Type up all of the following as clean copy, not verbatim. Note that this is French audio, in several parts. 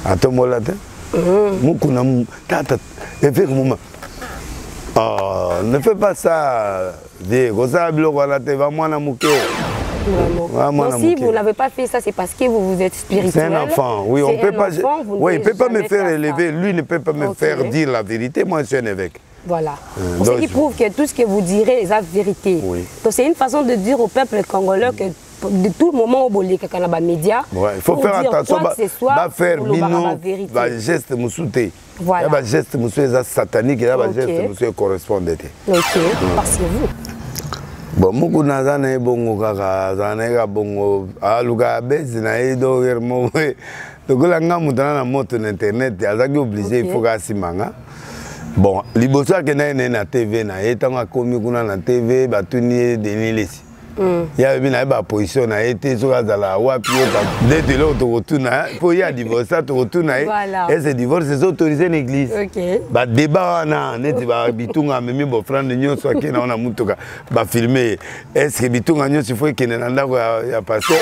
Atombola te. Mukuna tata. Effectivement. Ne fais pas ça. Si vous n'avez pas fait ça, c'est parce que vous êtes spirituel. C'est un enfant, oui, on peut pas. Oui, il ne peut pas me faire élever, lui ne peut pas me faire dire la vérité, moi je suis un évêque. Voilà. Ce qui prouve que tout ce que vous direz est la vérité. Oui. Donc c'est une façon de dire au peuple congolais que de tout moment où il y a des médias, il faut faire attention, va faire geste moussouté. Voilà. Il y a des gestes sataniques, il y a des gestes correspondants. Ok, parce que vous. Bon, beaucoup nazana bongo kaka, zana bongo, aluka bezi na edo germo. Donc là, nga mutana na moto na internet, azaki obligé il faut kasi manga. Bon, libosa ke na TV na etanga komi kuna na TV batuni denilesi. Ya bina ba position na été sur la wapi dès là to retourna pour y a divorce to retourna et ce divorce c'est autorisé en église. OK. Ba débat na neti ba bitunga memi bo frère nyo so ke na mutuka ba filmer est-ce que bitunga nyo si faut que na ndako ya pasteur.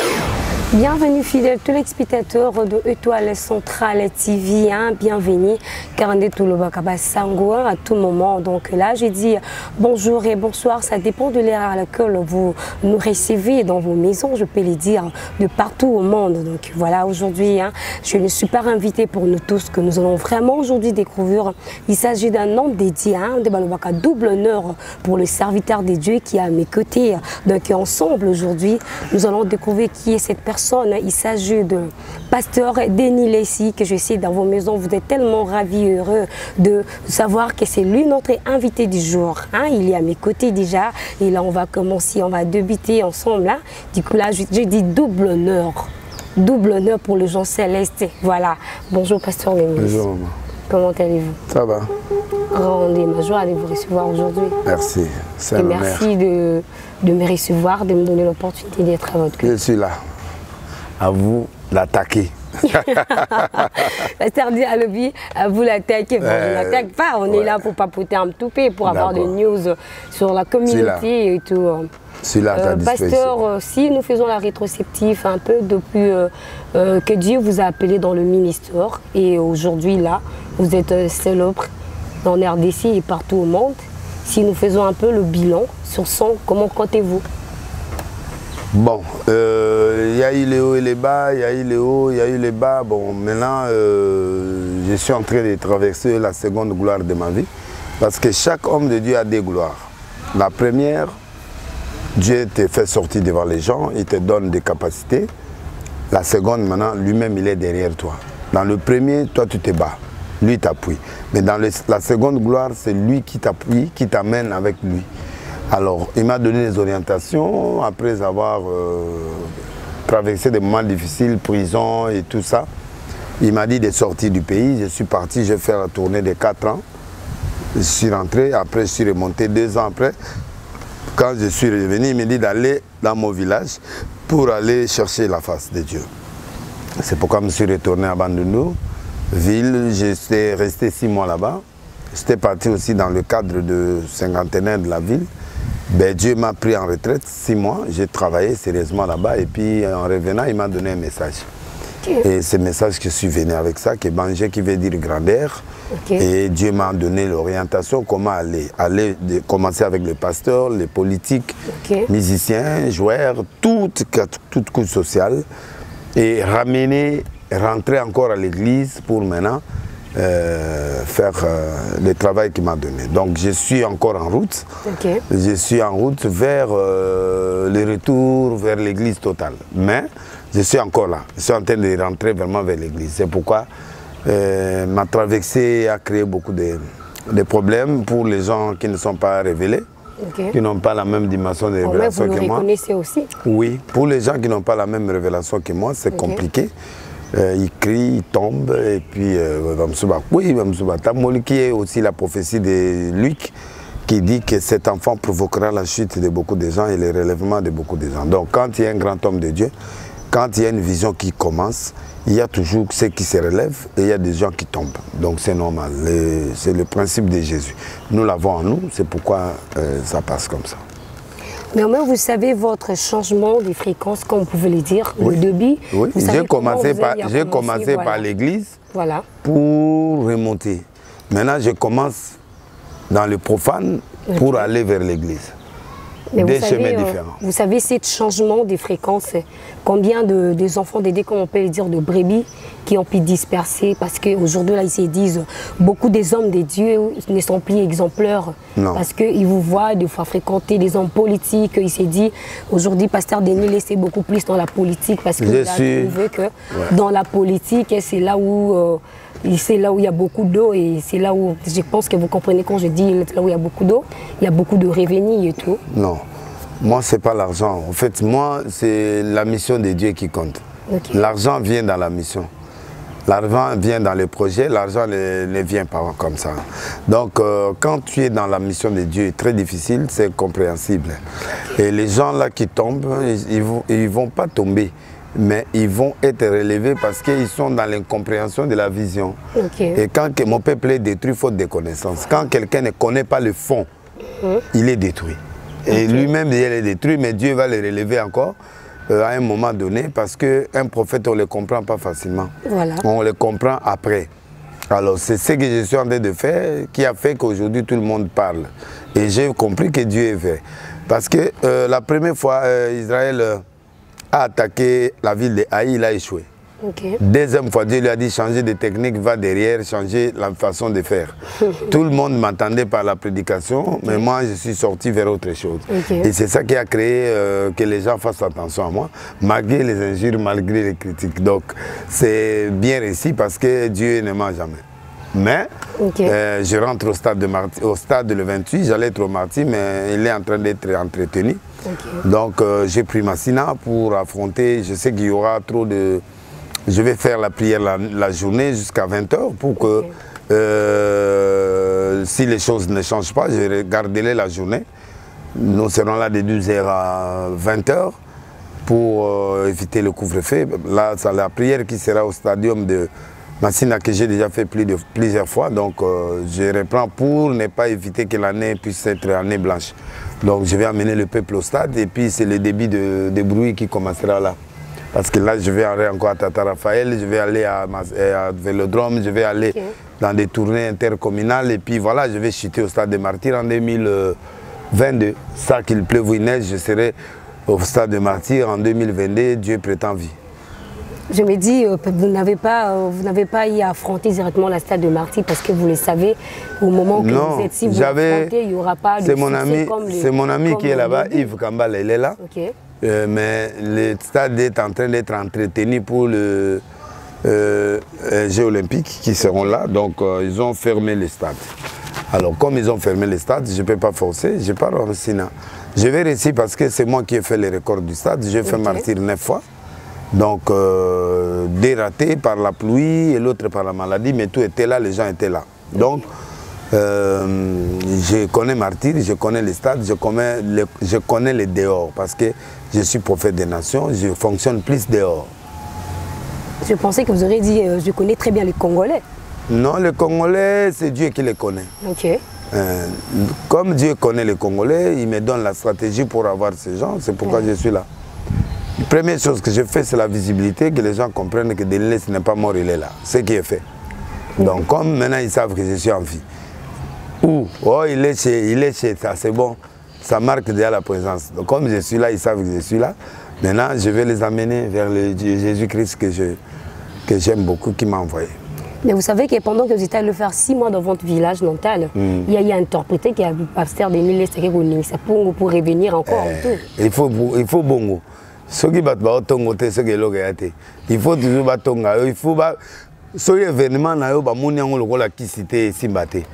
Bienvenue fidèles tous les spectateurs de Étoile Centrale TV, hein, bienvenue car on est tout le Bakaba Sango à tout moment. Donc là je dis bonjour et bonsoir, ça dépend de l'ère à laquelle vous nous recevez dans vos maisons, je peux les dire de partout au monde. Donc voilà, aujourd'hui hein, je ne suis pas invitée pour nous tous que nous allons vraiment aujourd'hui découvrir. Il s'agit d'un homme dédié, hein, de Balobaka, double honneur pour le serviteur de Dieu qui est à mes côtés. Donc ensemble aujourd'hui nous allons découvrir qui est cette personne. Il s'agit de pasteur Denis Lessi que je sais dans vos maisons. Vous êtes tellement ravis et heureux de savoir que c'est lui notre invité du jour. Hein, il est à mes côtés déjà. Et là, on va commencer, on va débuter ensemble. Hein. Du coup, là, je dis double honneur. Double honneur pour le Jean Céleste. Voilà. Bonjour, pasteur Denis. Bonjour. Comment allez-vous? Ça va. Rendez ma joie de vous recevoir aujourd'hui. Merci. Et merci de me recevoir, de me donner l'opportunité d'être à votre côté. Je suis là. À vous d'attaquer. Pasteur dit à l'objet, à vous l'attaquer. Bon, je n'attaque pas, on est là pour papoter un tout peu, pour avoir des news sur la communauté et tout. Pasteur, si nous faisons la rétrospective un peu depuis que Dieu vous a appelé dans le ministère et aujourd'hui là, vous êtes célèbre dans RDC et partout au monde. Si nous faisons un peu le bilan sur son, comment comptez-vous? Bon, y a eu les hauts et les bas, il y a eu les hauts, il y a eu les bas. Bon, maintenant, je suis en train de traverser la seconde gloire de ma vie. Parce que chaque homme de Dieu a des gloires. La première, Dieu te fait sortir devant les gens, il te donne des capacités. La seconde, maintenant, lui-même, il est derrière toi. Dans le premier, toi, tu te bats. Lui t'appuie. Mais dans la seconde gloire, c'est lui qui t'appuie, qui t'amène avec lui. Alors, il m'a donné des orientations après avoir traversé des moments difficiles, prison et tout ça. Il m'a dit de sortir du pays. Je suis parti, j'ai fait la tournée de 4 ans. Je suis rentré, après je suis remonté 2 ans après. Quand je suis revenu, il m'a dit d'aller dans mon village pour aller chercher la face de Dieu. C'est pourquoi je me suis retourné à Bandundu, ville. J'étais resté 6 mois là-bas. J'étais parti aussi dans le cadre de cinquantenaire de la ville. Ben, Dieu m'a pris en retraite 6 mois, j'ai travaillé sérieusement là-bas et puis en revenant, il m'a donné un message. Et ce message que je suis venu avec ça, que Bangé qui veut dire grandeur. Et Dieu m'a donné l'orientation, comment aller commencer avec les pasteurs, les politiques, musiciens, joueurs, toute couche sociale et rentrer encore à l'église pour maintenant faire le travail qu'il m'a donné. Donc je suis encore en route. Je suis en route vers le retour vers l'église totale. Mais je suis encore là. Je suis en train de rentrer vraiment vers l'église. C'est pourquoi ma traversée a créé beaucoup de problèmes pour les gens qui ne sont pas révélés. Qui n'ont pas la même dimension de révélation que moi. Vous le reconnaissez aussi? Oui, pour les gens qui n'ont pas la même révélation que moi, c'est compliqué. Il crie, il tombe, et puis qui est aussi la prophétie de Luc, qui dit que cet enfant provoquera la chute de beaucoup de gens et le relèvement de beaucoup de gens. Donc quand il y a un grand homme de Dieu, quand il y a une vision qui commence, il y a toujours ceux qui se relèvent et il y a des gens qui tombent. Donc c'est normal, c'est le principe de Jésus. Nous l'avons en nous, c'est pourquoi ça passe comme ça. Mais au moins, vous savez votre changement de fréquence, comme vous pouvez le dire, oui. le débit. Oui, j'ai commencé par l'église voilà. pour remonter. Maintenant, je commence dans le profane pour aller vers l'église. Des chemins différents. Vous savez, ce changement de fréquence, combien des enfants d'aider, comme on peut le dire, de brebis, qui ont pu disperser, parce qu'aujourd'hui, là, ils se disent, beaucoup des hommes de Dieu ne sont plus exemplaires, non. Parce qu'ils vous voient des fois fréquenter des hommes politiques. Il s'est dit, aujourd'hui, Pasteur Denis laissait beaucoup plus dans la politique, parce qu'il a trouvé que dans la politique, c'est là où... c'est là où il y a beaucoup d'eau et c'est là où, je pense que vous comprenez quand je dis là où il y a beaucoup d'eau, il y a beaucoup de revenus et tout. Non, moi c'est pas l'argent. En fait, moi c'est la mission de Dieu qui compte. Okay. L'argent vient dans la mission. L'argent vient dans les projets, l'argent ne vient pas comme ça. Donc quand tu es dans la mission de Dieu, très difficile, c'est compréhensible. Et les gens là qui tombent, ils vont pas tomber. Mais ils vont être relevés parce qu'ils sont dans l'incompréhension de la vision. Okay. Et quand mon peuple est détruit, faute de connaissances. Quand quelqu'un ne connaît pas le fond, il est détruit. Et lui-même, il est détruit, mais Dieu va le relever encore à un moment donné parce qu'un prophète, on ne le comprend pas facilement. Voilà. On le comprend après. Alors, c'est ce que je suis en train de faire qui a fait qu'aujourd'hui, tout le monde parle. Et j'ai compris que Dieu est vrai. Parce que la première fois, Israël... a attaqué la ville de Haï, il a échoué. Okay. Deuxième fois, Dieu lui a dit changer de technique, va derrière, changer la façon de faire. Tout le monde m'entendait par la prédication, mais moi je suis sorti vers autre chose. Et c'est ça qui a créé que les gens fassent attention à moi, malgré les injures, malgré les critiques. Donc c'est bien réussi parce que Dieu ne ment jamais. Mais je rentre au stade le 28, j'allais être au martyr, mais il est en train d'être entretenu. Donc j'ai pris ma sina pour affronter, je sais qu'il y aura trop de... Je vais faire la prière la journée jusqu'à 20 h pour que si les choses ne changent pas, je regarderai la journée. Nous serons là de 12 h à 20 h pour éviter le couvre-feu. Là, c'est la prière qui sera au stadium de Massina que j'ai déjà fait plusieurs fois. Donc je reprends pour ne pas éviter que l'année puisse être année blanche. Donc je vais amener le peuple au stade et puis c'est le débit de bruit qui commencera là. Parce que là je vais aller encore à Tata Raphaël, je vais aller à Vélodrome, je vais aller dans des tournées intercommunales et puis voilà, je vais chuter au stade des Martyrs en 2022. Ça qu'il pleuve ou il neige, je serai au stade des Martyrs en 2022, Dieu prétend vie. Je me dis, vous n'avez pas eu à affronter directement la stade de Martyrs parce que vous le savez, au moment que vous êtes ici, vous affrontez, il n'y aura pas de succès comme les... C'est mon ami qui est là-bas, Yves Kambal, il est là. Mais le stade est en train d'être entretenu pour le Jeux olympiques qui seront là. Donc ils ont fermé le stade. Alors comme ils ont fermé le stade, je ne peux pas forcer, je pars au Sina. Je vais réussir parce que c'est moi qui ai fait le record du stade. J'ai fait Martyrs 9 fois. Donc, dératé par la pluie et l'autre par la maladie, mais tout était là, les gens étaient là. Donc, je connais Martyrs, je connais les stades, je connais les dehors, parce que je suis prophète des nations, je fonctionne plus dehors. Je pensais que vous auriez dit, je connais très bien les Congolais. Non, les Congolais, c'est Dieu qui les connaît. Comme Dieu connaît les Congolais, il me donne la stratégie pour avoir ces gens, c'est pourquoi je suis là. La première chose que je fais, c'est la visibilité, que les gens comprennent que Denis n'est pas mort, il est là. C'est ce qui est fait. Donc, comme maintenant ils savent que je suis en vie, ou oh, il est chez ça, c'est bon, ça marque déjà la présence. Donc, comme je suis là, ils savent que je suis là. Maintenant, je vais les amener vers le Jésus-Christ que j'aime beaucoup, qui m'a envoyé. Mais vous savez que pendant que vous étiez allé le faire 6 mois dans votre village natal, il y a interprété qu'il y a Pasteur Denis pour revenir encore. Il faut bongo. Soki bat ba otongo te soki eloka ya te. Il faut toujours batonga yo, il faut ba soki événement na yo ba moni yango lokola kisi te simba te.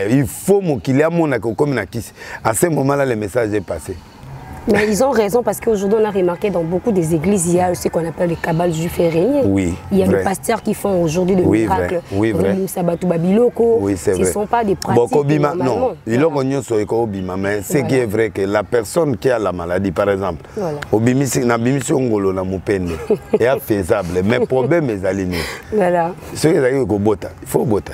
Il faut mokili amona ko comme na kisi. À ce moment-là le message est passé. Mais ils ont raison parce qu'aujourd'hui, on a remarqué dans beaucoup des églises, il y a ce qu'on appelle les cabales juifs et régnés. Oui, il y a des pasteurs qui font aujourd'hui des miracles. Oui, vrai. Oui, c'est vrai. Ce ne sont pas des pratiques non, il mais ce qui est vrai que la personne qui a la maladie, par exemple, est faisable, mais le problème est aligné. Voilà. Ce qui est il faut botter.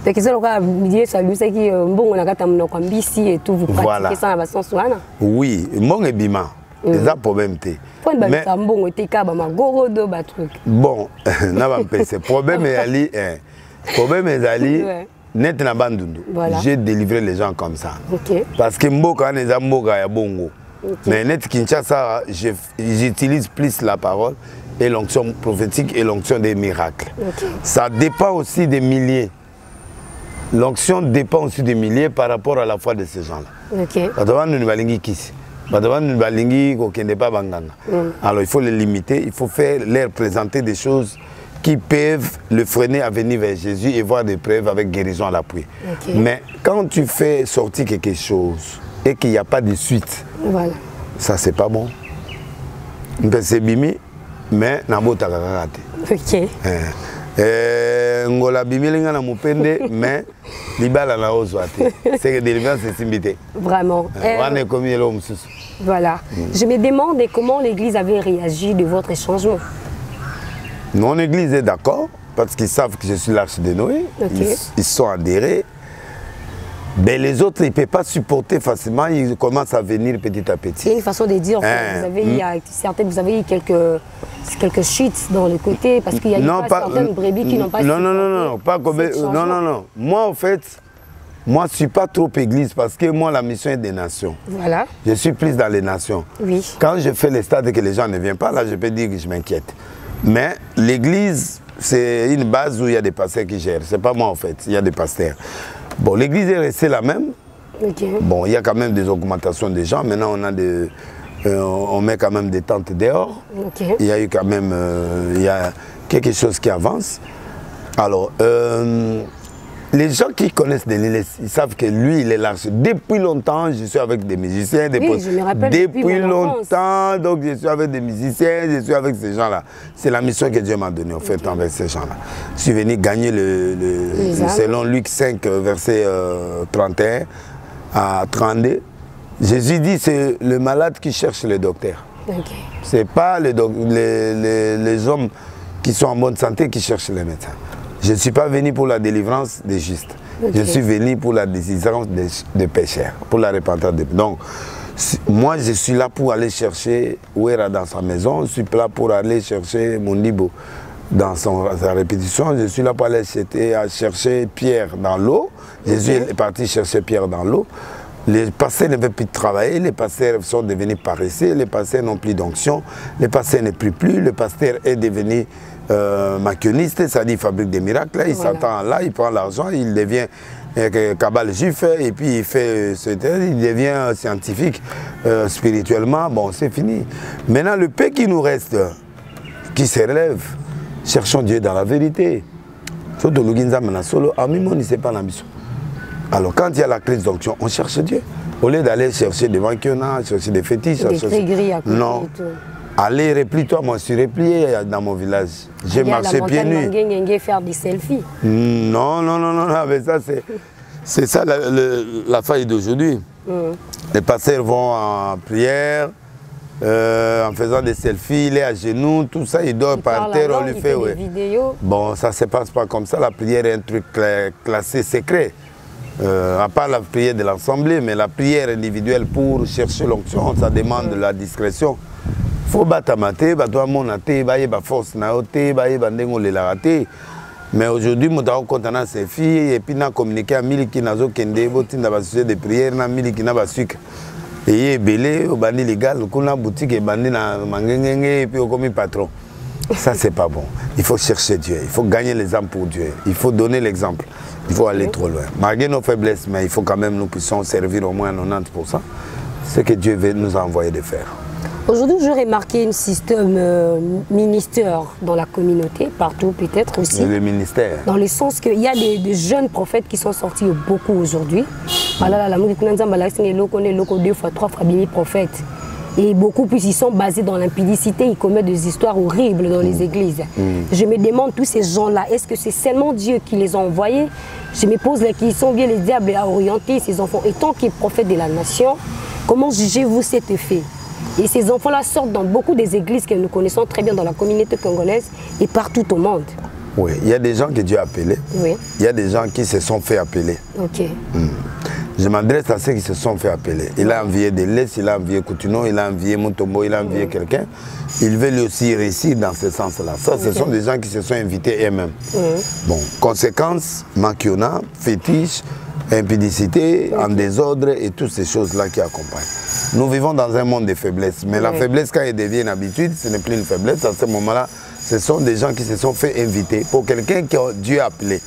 Donc, ils ont dit salut, c'est qui bon, on a gâté mon ambisi et tout, vous pratiquez ça à la sens ouana. Oui, mon ebima, c'est un problème. Mais bon, c'est problème est ali, problème est ali. Net na bandundu. J'ai délivré les gens comme ça. Parce que mboka n'est pas mboka ya bongo. Mais net Kinshasa, j'utilise plus la parole et l'onction prophétique et l'onction des miracles. Ça dépend aussi des milliers. L'onction dépend aussi des milliers par rapport à la foi de ces gens-là. Alors il faut les limiter, il faut leur présenter des choses qui peuvent le freiner à venir vers Jésus et voir des preuves avec guérison à l'appui. Mais quand tu fais sortir quelque chose et qu'il n'y a pas de suite, ça c'est pas bon. C'est bimi, mais nabo takarate. Ngola bimi linga na mupende, mais libala na ozwate. C'est que délivrance c'est simbité. Vraiment. Voilà. Je me demande comment l'Église avait réagi de votre changement. Mon église est d'accord, parce qu'ils savent que je suis l'arche de Noé. Ils sont adhérés. Mais les autres, ils ne peuvent pas supporter facilement. Ils commencent à venir petit à petit. C'est une façon de dire que vous avez eu quelques chutes dans le côté, parce qu'il y a certaines brebis qui n'ont pas non. Moi, en fait, moi, je ne suis pas trop église, parce que moi, la mission est des nations. Voilà. Je suis plus dans les nations. Oui. Quand je fais les stades et que les gens ne viennent pas, là, je peux dire que je m'inquiète. Mais l'église, c'est une base où il y a des pasteurs qui gèrent. Ce n'est pas moi en fait, il y a des pasteurs. Bon, l'église est restée la même. Bon, il y a quand même des augmentations des gens. Maintenant, on met quand même des tentes dehors. Il y a eu quand même il y a quelque chose qui avance. Alors, les gens qui connaissent Denis, ils savent que lui, il est là. Depuis longtemps, je suis avec des musiciens. Depuis longtemps, donc je suis avec des musiciens, je suis avec ces gens-là. C'est la mission que Dieu m'a donnée, en fait, envers ces gens-là. Je suis venu gagner selon Luc 5, verset 31 à 32. Jésus dit, c'est le malade qui cherche le docteur. Ce n'est pas les hommes qui sont en bonne santé qui cherchent les médecins. Je ne suis pas venu pour la délivrance des justes. Je suis venu pour la délivrance des pécheurs, pour la repentance des pécheurs. Donc, moi, je suis là pour aller chercher Ouera dans sa maison. Je suis là pour aller chercher Mondibo dans sa répétition. Je suis là pour aller chercher Pierre dans l'eau. Jésus est parti chercher Pierre dans l'eau. Les pasteurs ne veulent plus travailler, les pasteurs sont devenus paresseux, les pasteurs n'ont plus d'onction, les pasteurs ne prient plus, le pasteur est devenu maquioniste, c'est-à-dire il fabrique des miracles, là, il s'entend là, il prend l'argent, il devient cabal juif et puis il devient scientifique spirituellement, bon c'est fini. Maintenant le peu qui nous reste, qui se relève, cherchons Dieu dans la vérité. Alors quand il y a la crise d'onction, on cherche Dieu. Au lieu d'aller chercher des manquillons, chercher des fétiches, non. Allez, replie-toi, moi je suis replié dans mon village. J'ai marché pieds nus. Faire des selfies. Non, mais ça c'est ça la faille d'aujourd'hui. Les pasteurs vont en prière, en faisant des selfies, il est à genoux, tout ça, il dort par terre, on lui fait. Bon, ça ne se passe pas comme ça, la prière est un truc classé secret. À part la prière de l'Assemblée, mais la prière individuelle pour chercher l'onction, ça demande de la discrétion. Il faut battre force, mais aujourd'hui, je suis content ces filles et puis je communiqué à Mili qui n'a pas sujet de prière, Mili qui n'a pas sucre. Et il belé au bandi légal, kuna boutique et bandi na mangengenge et puis au commis patron. Ça c'est pas bon. Il faut chercher Dieu, il faut gagner les âmes pour Dieu, il faut donner l'exemple. Il faut aller trop loin. Malgré nos faiblesses, mais il faut quand même nous puissions servir au moins 90%. Ce que Dieu veut nous envoyer de faire. Aujourd'hui, je remarqué un système ministère dans la communauté, partout peut-être aussi. Le ministère. Dans le sens qu'il y a des jeunes prophètes qui sont sortis beaucoup aujourd'hui. Deux fois, trois fois, prophètes. Et beaucoup plus, ils sont basés dans l'impudicité, ils commettent des histoires horribles dans les églises. Je me demande, tous ces gens-là, est-ce que c'est seulement Dieu qui les a envoyés? Je me pose la question, bien les diables à orienter ces enfants. Et tant qu'ils prophètent de la nation, comment jugez-vous cet effet? Et ces enfants-là sortent dans beaucoup des églises que nous connaissons très bien dans la communauté congolaise et partout au monde. Oui, il y a des gens que Dieu a appelés. Oui. Il y a des gens qui se sont fait appeler. Ok. Je m'adresse à ceux qui se sont fait appeler. Il a envié Delès, il a envié Coutinho, il a envié Mutombo, il a envié quelqu'un. Il veut lui aussi réussir dans ce sens-là. Ça, ce sont des gens qui se sont invités eux-mêmes. Bon, conséquences, maquiona, fétiche, impudicité, en désordre et toutes ces choses-là qui accompagnent. Nous vivons dans un monde de faiblesse. Mais la faiblesse, quand elle devient une habitude, ce n'est plus une faiblesse. À ce moment-là, ce sont des gens qui se sont fait inviter pour quelqu'un que Dieu a appelé.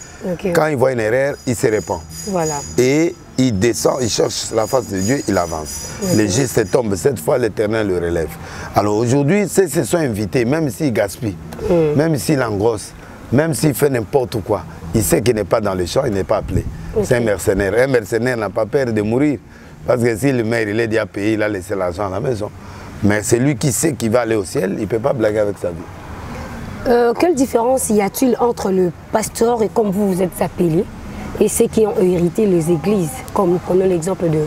Quand il voit une erreur, il se répand. Voilà. Et il descend, il cherche la face de Dieu, il avance. Les gestes tombent, cette fois l'Éternel le relève. Alors aujourd'hui, ceux qui se sont invités, même s'il gaspille, même s'il engrosse, même s'il fait n'importe quoi, il sait qu'il n'est pas dans le champ, il n'est pas appelé. C'est un mercenaire. Un mercenaire n'a pas peur de mourir. Parce que si le maire il est déjà payé, il a laissé l'argent à la maison. Mais c'est lui qui sait qu'il va aller au ciel, il ne peut pas blaguer avec sa vie. Quelle différence y a-t-il entre le pasteur et comme vous êtes appelé et ceux qui ont hérité les églises? Comme nous prenons l'exemple de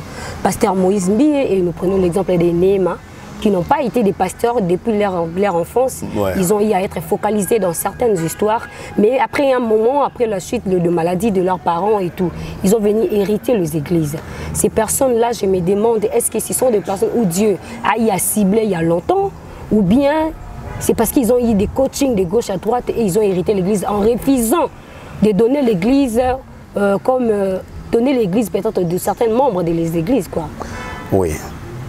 pasteur Moïse Mbie et nous prenons l'exemple des Néhéma, qui n'ont pas été des pasteurs depuis leur enfance. Ils ont eu à être focalisés dans certaines histoires. Mais après un moment, après la chute de maladie de leurs parents et tout, ils ont venu hériter les églises. Ces personnes-là, je me demande, est-ce que ce sont des personnes où Dieu a eu à cibler il y a longtemps, ou bien c'est parce qu'ils ont eu des coachings de gauche à droite et ils ont hérité l'église en refusant de donner l'église donner l'église peut-être de certains membres des églises, quoi. Oui.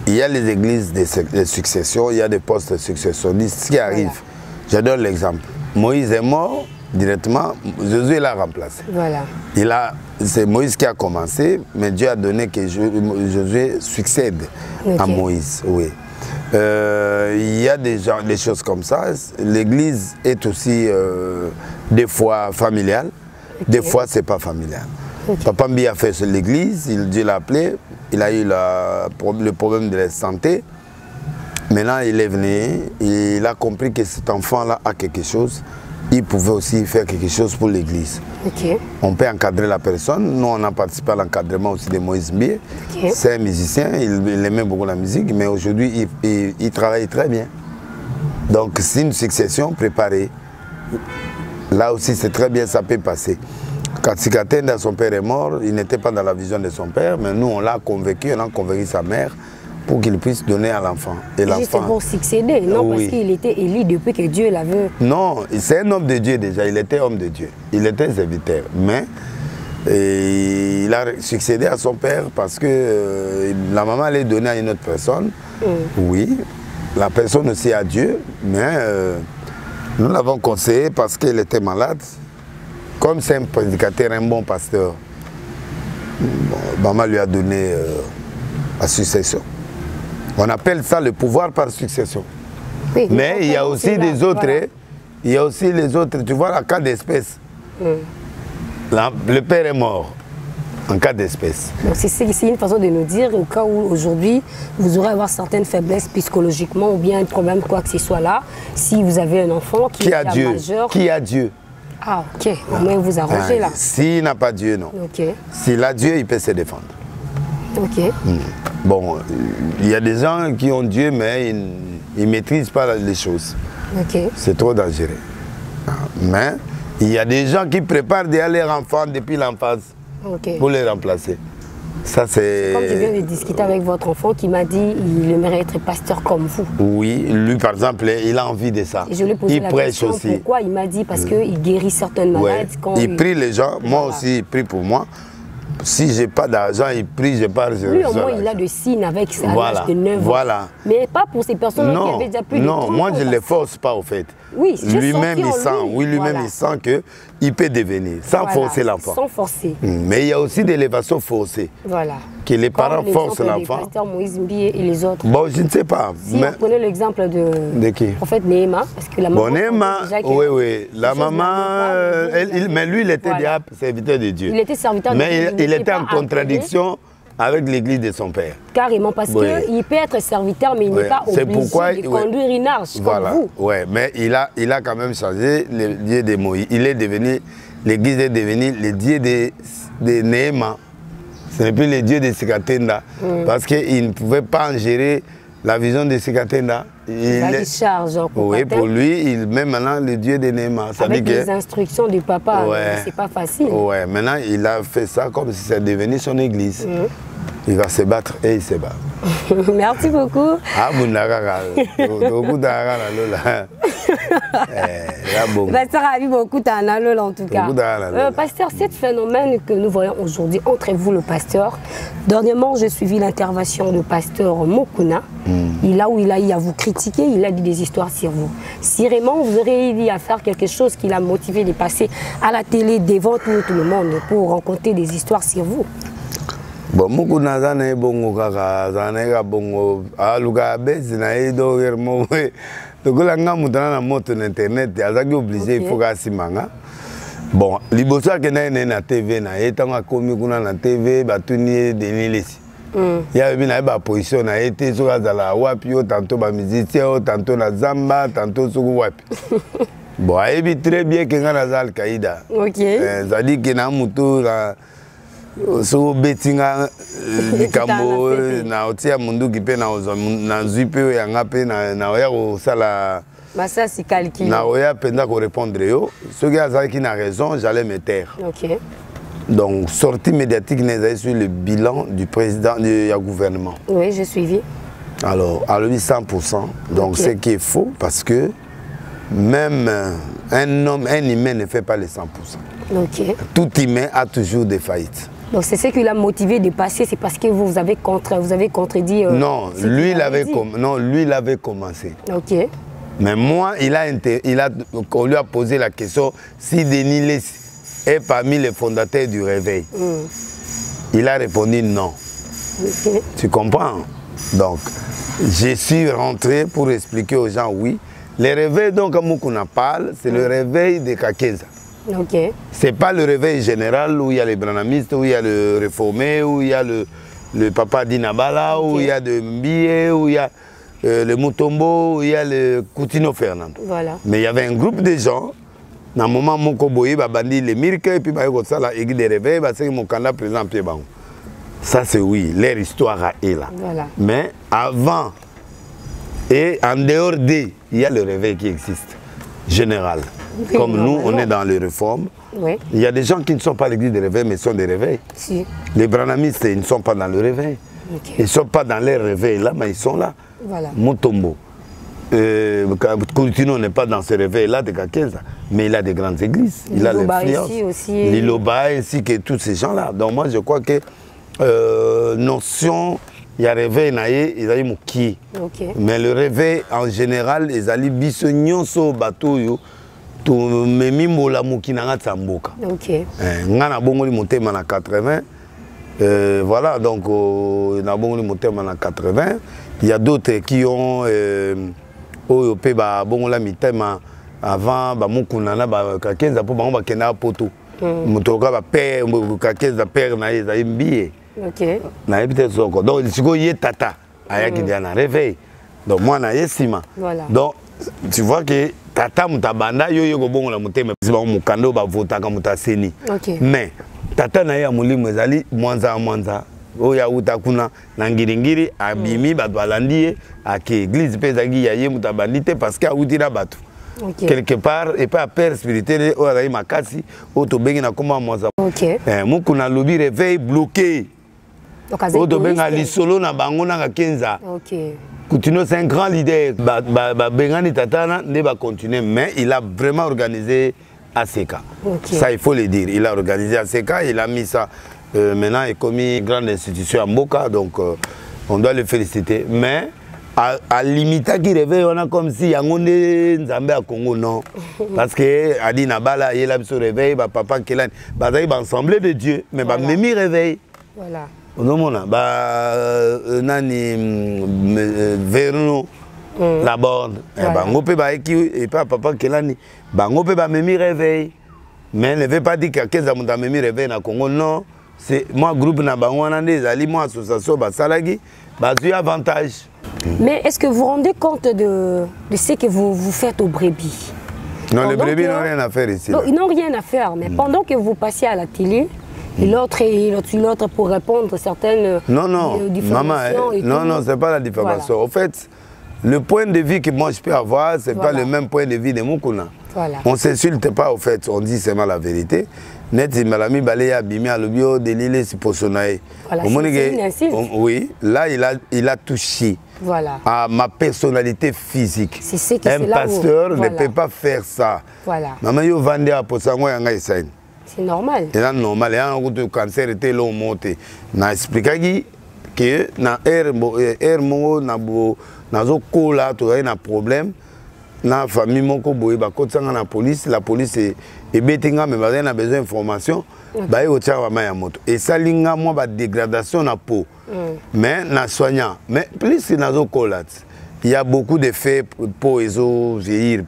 Il y a les églises de succession, il y a des postes successionnistes qui arrivent. Je donne l'exemple. Moïse est mort directement, Josué l'a remplacé. C'est Moïse qui a commencé, mais Dieu a donné que Josué succède à Moïse. Oui. Il y a des choses comme ça. L'église est aussi des fois familiale, des fois c'est pas familial. Papa Mbi a fait l'église, Dieu l'a appelé, il a eu le problème de la santé. Maintenant il est venu, il a compris que cet enfant-là a quelque chose. Il pouvait aussi faire quelque chose pour l'église. On peut encadrer la personne. Nous, on a participé à l'encadrement aussi de Moïse Mbie. C'est un musicien, il aimait beaucoup la musique, mais aujourd'hui, il travaille très bien. Donc, c'est une succession préparée. Là aussi, c'est très bien, ça peut passer. Quand Sikatenda, son père est mort, il n'était pas dans la vision de son père, mais nous, on l'a convaincu, on a convaincu sa mère pour qu'il puisse donner à l'enfant. Et juste pour succéder, non, parce qu'il était élu depuis que Dieu l'avait... Non, c'est un homme de Dieu déjà, il était homme de Dieu, il était serviteur, mais il a succédé à son père parce que la maman l'a donné à une autre personne. Oui, la personne aussi à Dieu, mais nous l'avons conseillé parce qu'il était malade. Comme c'est un prédicateur, un bon pasteur, maman lui a donné la succession. On appelle ça le pouvoir par succession. Oui, mais il y a aussi des autres, il y a aussi les autres, tu vois, en cas d'espèce. Le père est mort en cas d'espèce. C'est une façon de nous dire, au cas où aujourd'hui, vous aurez à avoir certaines faiblesses psychologiquement ou bien un problème, quoi que ce soit là, si vous avez un enfant qui est majeur. Qui a Dieu. Ah, ok. Au moins, vous arrangez là. S'il n'a pas Dieu, non. S'il a Dieu, il peut se défendre. Bon, il y a des gens qui ont Dieu, mais ils ne maîtrisent pas les choses. C'est trop dangereux. Mais il y a des gens qui préparent déjà leurs enfants depuis l'enfance pour les remplacer. Ça, c'est... Comme je viens de discuter avec votre enfant qui m'a dit qu'il aimerait être pasteur comme vous. Oui, lui par exemple, il a envie de ça. Et je lui ai posé la question aussi. Pourquoi il m'a dit parce qu'il guérit certaines maladies. Quand il prie les gens, moi aussi il prie pour moi. Si je n'ai pas d'argent, il prie, je pars. Lui au moins il a de signes avec l'âge de 9 ans. Mais pas pour ces personnes qui avaient déjà plus de 30 ans. Non, moi je ne les force pas au fait. Oui, lui-même il sent, lui-même il sent qu'il peut devenir, sans forcer l'enfant. Sans forcer. Mais il y a aussi des élévations forcées. Que les parents forcent l'enfant. Pasteur Moïse Mbie et les autres. Bon, je ne sais pas. Si vous prenez l'exemple de qui? Prophète Néhéma, parce que la maman... Bon, Néhéma, oui. La maman, mais lui, il était déjà serviteur de Dieu. Il était serviteur de Dieu. Mais il était en contradiction avec l'église de son père. Carrément, parce qu'il peut être serviteur, mais il n'est pas obligé de conduire une arche comme vous. Oui, mais il a quand même changé le Dieu de Moïse. L'église est devenue le Dieu de Néhéma. Ce n'est plus le Dieu de Sikatenda, parce qu'il ne pouvait pas en gérer la vision de Sikatenda. Il charge. Oui, pour lui, il met maintenant le Dieu de Néma. Avec les instructions du papa, c'est pas facile. Ouais, maintenant il a fait ça comme si c'était devenu son église. Il va se battre et il se bat. Merci beaucoup. Ah, Pasteur a vu beaucoup d'analogues en tout cas. Pasteur, ce phénomène que nous voyons aujourd'hui entre vous, le pasteur, dernièrement j'ai suivi l'intervention du pasteur Mokuna. Il a vous critiqué, il a dit des histoires sur vous. Si vraiment vous auriez dit à faire quelque chose qui l'a motivé de passer à la télé devant tout le monde pour rencontrer des histoires sur vous. Bon, Mokuna zane bongo kaka zane ka bongo aluka bezi na edo germo we tokola nga mutana na moto na internet azaki obligé il faut ka simanga. Bon, liboso akena na TV na etanga komi kuna na TV batuni denilesi. Ya bi na ba position na été so azala wapi o tantôt ba musicien o tantôt na zamba tantôt so wapi. Bon, ayebi très bien que nga na zal kaida. OK. Zadi ke na mutu na so betinga likambo na otia mundu kipe na zwipe yanga pe na oya ko sala ça c'est calculé na oya penda ko répondre yo ce gars ça qui n'a raison j'allais me taire. OK. Donc sortie médiatique n'est sur le bilan du président du gouvernement. Oui, j'ai suivi. Alors à lui 100%. Donc c'est qui est faux parce que même un humain ne fait pas les 100%. OK. Tout humain a toujours des faillites. Donc c'est ce qui l'a motivé de passer, c'est parce que vous avez contredit. Non, lui il avait commencé. OK. Mais moi, on lui a posé la question si Denis Lessi est parmi les fondateurs du réveil. Il a répondu non. Okay. Tu comprends? Donc, je suis rentré pour expliquer aux gens oui. Le réveil dont Mokuna parle, c'est le réveil de Kakeza. Okay. Ce n'est pas le réveil général où il y a les branamistes, où il y a le réformé, où il y a le papa d'Inabala, où il y a le Mbie, où il y a le Mutombo, où il y a le Coutinho Fernando. Voilà. Mais il y avait un groupe de gens, dans le moment où Mokoboye a bandit les mirques, et puis il y a l'église de réveil, c'est mon candidat président Pierre Bango. Ça c'est oui, leur histoire est là. Voilà. Mais avant et en dehors il y a le réveil qui existe, général. Oui, comme nous, on est dans les réformes. Oui. Il y a des gens qui ne sont pas à l'église des réveils, mais sont des réveils. Si. Les branamistes, ils ne sont pas dans le réveil. Okay. Ils ne sont pas dans les réveils là, mais ils sont là. Voilà. Mutombo. Coutinho n'est pas dans ce réveil-là de Kakeza, mais il a des grandes églises. Il a l'influence. Liloba ainsi que tous ces gens-là. Donc moi, je crois que notion, il y a réveil, il y a mouki. Mais le réveil, en général, ils ont bisognon sur bateau. To memi mola mukinanga tsamboka. OK. Ngana bongoli motema na 80. Voilà, donc na bongoli motema na 80. Il y a d'autres qui ont oyo pe ba bongola mitema avant ba mukunana ba Kakeza po bango ba kena poto. Mutoka ba père Kakeza père na eza mbie. OK. Na ebite soko. Donc siko ye tata ayaki dia na réveil. Donc moi na yesima. Voilà. Donc tu vois que tata mutabanda yo bongo la mutema ba mukando ba votaka mutaseni. Mais tata na ya mulimo ezali mwanza oya utakuna na ngiringiri abimi ba dwalandie ake église pezagi ya ye mutabandite parce que autira batu. Quelque part et pas père spirituel o azali makasi o to bengi na koma mwanza. Mukuna lobi réveil bloqué. O to benga lisolo na bango na kenza. Coutinho, c'est un grand leader. Bengani Tatana ne va continuer, mais il a vraiment organisé ACK. Ça, il faut le dire. Il a organisé ACK, il a mis ça. Maintenant, il a commis une grande institution à Mboka, donc on doit le féliciter. Mais à limiter qui réveille, on a comme si Yangonde Nzambe à Congo, non. Parce que Adi Nabala, il a se réveil, papa Kélan, il va ensemble de Dieu, mais il même réveil. Voilà. Nani Verno la borne bango pe ba eki et pas papa Kelani bango pe ba memi réveil mais ne veut pas dire que Kakeza muta memi réveil na Congo non c'est moi groupe na bango na des ali moi association ba salagi ba eu avantage. Mais est-ce que vous vous rendez compte de ce que vous faites aux brebis? Non, les brebis n'ont rien à faire ici. Non, ils n'ont rien à faire, mais pendant que vous passez à la télé, Et l'autre pour répondre à certaines diffamations. Non, c'est pas la diffamation. Voilà. En fait, le point de vue que moi je peux avoir, c'est pas le même point de vue de Mukuna. Voilà. On ne s'insulte pas, au fait, on dit seulement la vérité. Net, Malami Balaya Bimi à l'obio de l'île Siposonae. Voilà, c'est une insulte. Oui, là il a touché à ma personnalité physique. Un pasteur ne peut pas faire ça. Voilà. Maman yo vende à Posango Yanga Isaïn. C'est normal. C'est normal. Il y a un de cancer était long monté. Na expliqué que na mo na zo kola to un problème. Na famille moko boye ba kotsanga na police, la police est betinga mais ba na besoin d'information. Ba yo tia wa ya moto. Et ça linga moi ba dégradation na peau. Mais na soignant. Mais plus na zo kola. Il y a beaucoup de faits pour les vieillir,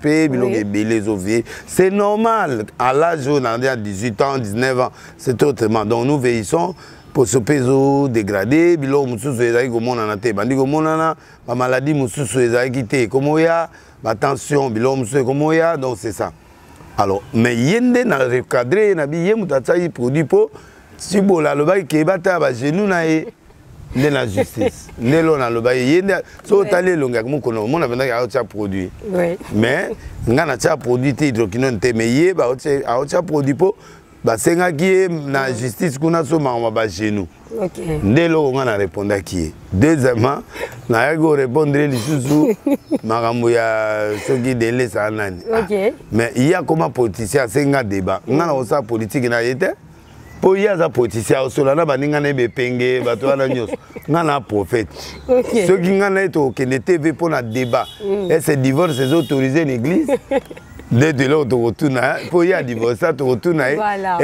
c'est normal. À l'âge où on a 18 ans, 19 ans, c'est autrement. Donc nous vieillissons pour ce péso dégradé. La maladie, attention, donc c'est ça. Alors, mais yende na recadré, na bi yemu tatsayi produit pour si bola le bail qui bata ba genou na e de la justice. Nelo na le bail yende so talé longa comme kono mon avena ya autre produit. Oui. Mais ngana cha produit hydroquinone te mais yé ba autre produit pour ba senga qui na justice kuna so ma ba genou. OK. Nelo ngana répondre qui. Deuxièmement, na ego répondre les sous makambo ya soki délai ça nani. OK. Mais il y a comment politicien senga débat. Ngana osa politique na yete. Po ya za politicien osolana baninga na bepenge bato wana nyos. Ngana prophète. OK. Soki ngana eto kende TV pour na débat. Est-ce que divorce est autorisé en église? Dès de là, on retourne pour y a divorce, tu retournes et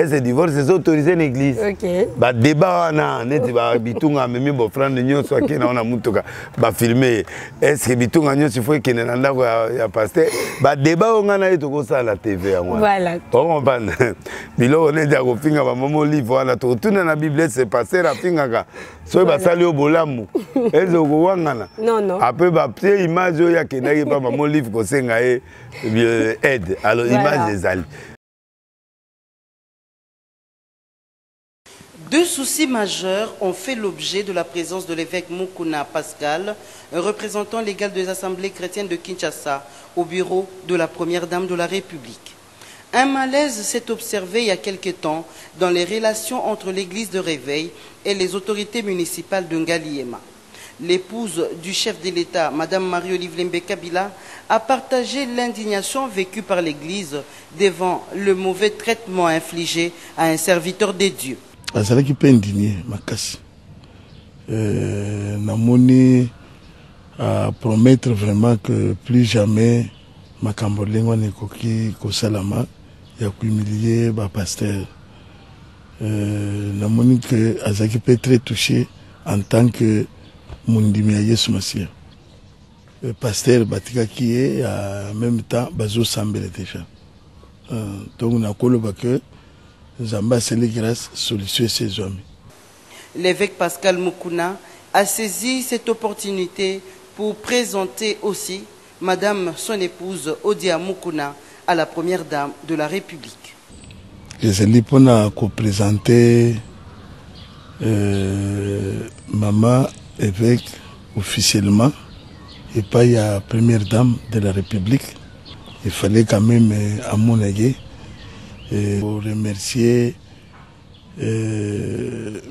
ce divorce est autorisé en église. OK. Bah débat on net ba bitunga même bon frère de nyo soit qui na on mutoka ba filmer est-ce que bitunga nyo il faut que nanda ya pasteur ba débat on na eto ko ça la TV à moi. Voilà. On comprend. Bilo on est déjà ko finga ba momo livre on a to retourne na Bible c'est pasteur a finga ka. So ba sali o bolamu. Ezo ko wangana. Non non. Après ba pie image ya kenaki ba momo livre ko senga aide. Alors, image des alliés. Deux soucis majeurs ont fait l'objet de la présence de l'évêque Mukuna Pascal, un représentant légal des assemblées chrétiennes de Kinshasa, au bureau de la première dame de la République. Un malaise s'est observé il y a quelque temps dans les relations entre l'église de Réveil et les autorités municipales de Ngaliema. L'épouse du chef de l'État, Mme Marie-Olive Lembe Kabila, a partagé l'indignation vécue par l'Église devant le mauvais traitement infligé à un serviteur de Dieu. C'est qui peut indigner Makassi. Namoni à promettre vraiment que plus jamais Makambolengo Nekoki Kosalama et à humilier le pasteur. Namoni que Azaki peut être très touché en tant que Mundimi Yesu Masia. Le pasteur Batika qui est en même temps Bazo Sambele déjà. Donc on a collé que Zamba c'est les grâces solution ces hommes. L'évêque Pascal Mukuna a saisi cette opportunité pour présenter aussi Madame son épouse Odia Mukuna à la première dame de la République. Je suis pour présenter maman évêque officiellement et pas la première dame de la République. Il fallait quand même à mon égard pour remercier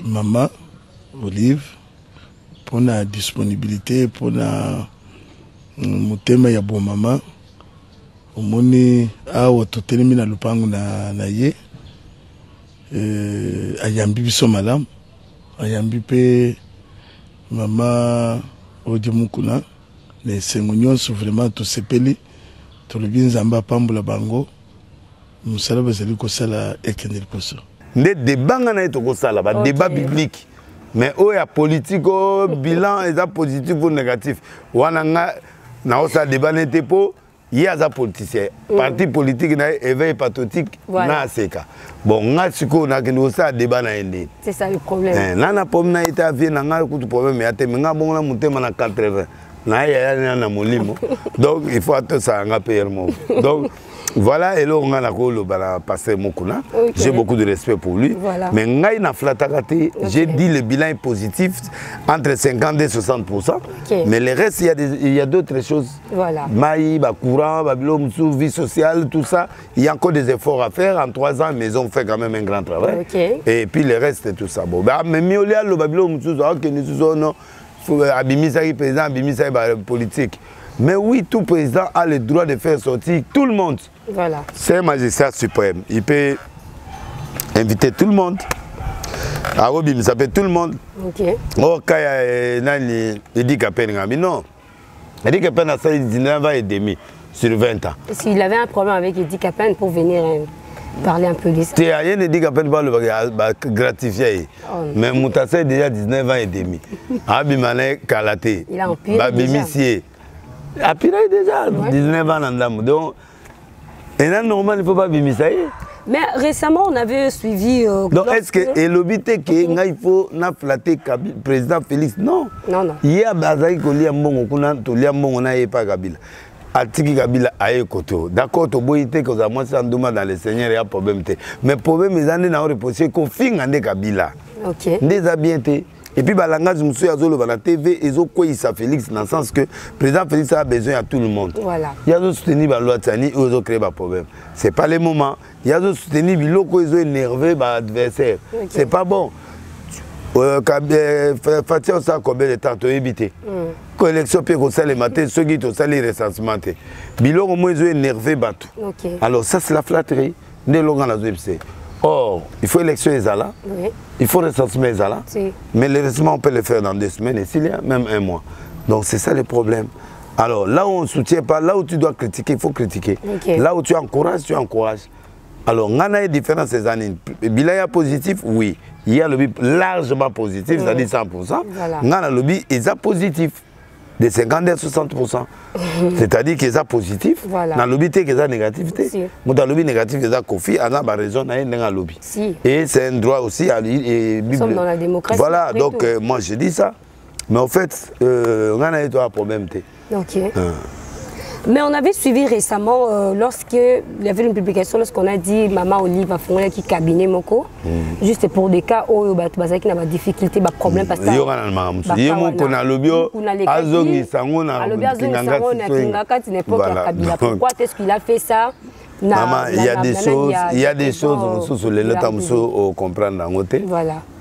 maman Olive pour la disponibilité, pour la mutema ya bon maman. Omoni a ototelemi na lupango na ye ayambi biso malamu ayambi pe Maman Odia Mukuna, les Sengonyon vraiment tout sepeli, tout le bien Zamba Pambola Bango, nous savons que c'est le Kosala et Kendel Poso. Les débats sont débat biblique. Mais il y a politique, bilan, et positif ou négatif. Il y a débat n'était pas. Il y a des politiciens. Parti politique, éveil patriotique, na seka. Bon, on a un débat. C'est ça le problème. On a un problème, on a un problème, mais on a un problème 80. Donc, il faut attendre ça, on a payé le mot. Donc, Voilà, et là, on a passé Mokuna. J'ai beaucoup de respect pour lui. Voilà. Mais Ngaïna Flatakate, j'ai dit le bilan est positif entre 50 et 60%. Mais le reste, il y a d'autres choses. Voilà. Maï, courant, vie sociale, tout ça. Il y a encore des efforts à faire. En 3 ans, mais on fait quand même un grand travail. Et puis le reste, tout ça. Bon, mais Miolia, le Babylon, Abimisa président, Abimisa politique. Mais oui, tout président a le droit de faire sortir tout le monde. Voilà. C'est un magistrat suprême. Il peut inviter tout le monde. Arobim, ça fait tout le monde. Ok. Oh, quand il dit qu'à peine, non. Il dit qu'à peine à 19 ans et demi sur 20 ans. S'il avait un problème avec Edi Kapen pour venir parler un peu de ça. Tu n'as rien dit qu'à peine pas le gratifier. Mais Moutassé est déjà 19 ans et demi. Abimane Kalaté. Il a empiré déjà. A piré déjà, 19 ans en dame. Donc, et là, normal, il ne faut pas bimisaï. Mais récemment, on avait suivi. Donc, est-ce que l'obité qu'il faut flatter le président Félix? Non. Non, non. Il y a Bazaï qui a un pas Kabila. Atiki Kabila a un côté. D'accord, tu as dit que moi, c'est un dommage dans le Seigneur, il y a un problème. Mais le problème, c'est que nous avons reposé qu'on finit en Kabila. Ok. Déshabienté. Et puis, le langage de la TV, ils ont quoi Félix, dans le sens que le président Félix a besoin de tout le monde. Voilà. Il y a des soutenus la loi Tsani et ils ont créé un problème. Ce n'est pas le moment. Il y a des soutenus qui ont énervé l'adversaire. Okay. Ce n'est pas bon. Fatia, ça a combien de temps tu as évité? Quand l'élection peut être le matin, ceux qui ont salé recensement. Bilo, au moins, ils ont énervé Batou. Alors, ça, c'est la flatterie. Or, il faut élection Ezala, il faut recensement Ezala, mais le recensement on peut le faire dans 2 semaines et s'il y a même 1 mois. Donc c'est ça le problème. Alors là où on ne soutient pas, là où tu dois critiquer, il faut critiquer. Là où tu encourages, tu encourages. Alors, il y a une différence ces années. Le bilan positif, oui. Il y a le lobby largement positif, c'est-à-dire 100%. Il y a le lobby positif. De 50 à 60%. C'est-à-dire qu'ils sont positifs. Dans le lobby, ils sont négatifs. Dans le lobby négatif, ils sont confis. Il y a raison dans le lobby. Et c'est un droit aussi à lire. Nous sommes dans la démocratie. Voilà, donc moi je dis ça. Mais en fait, on a un problème. Ok. Mais on avait suivi récemment, lorsqu'il y avait une publication, lorsqu'on a dit Maman Olive a fondé qui cabinet Moko, juste pour des cas où il y a des difficultés, des problèmes. Parce que il y a pourquoi est-ce qu'il a fait ça? Maman, il y a des choses sur les lettres à comprendre en côté,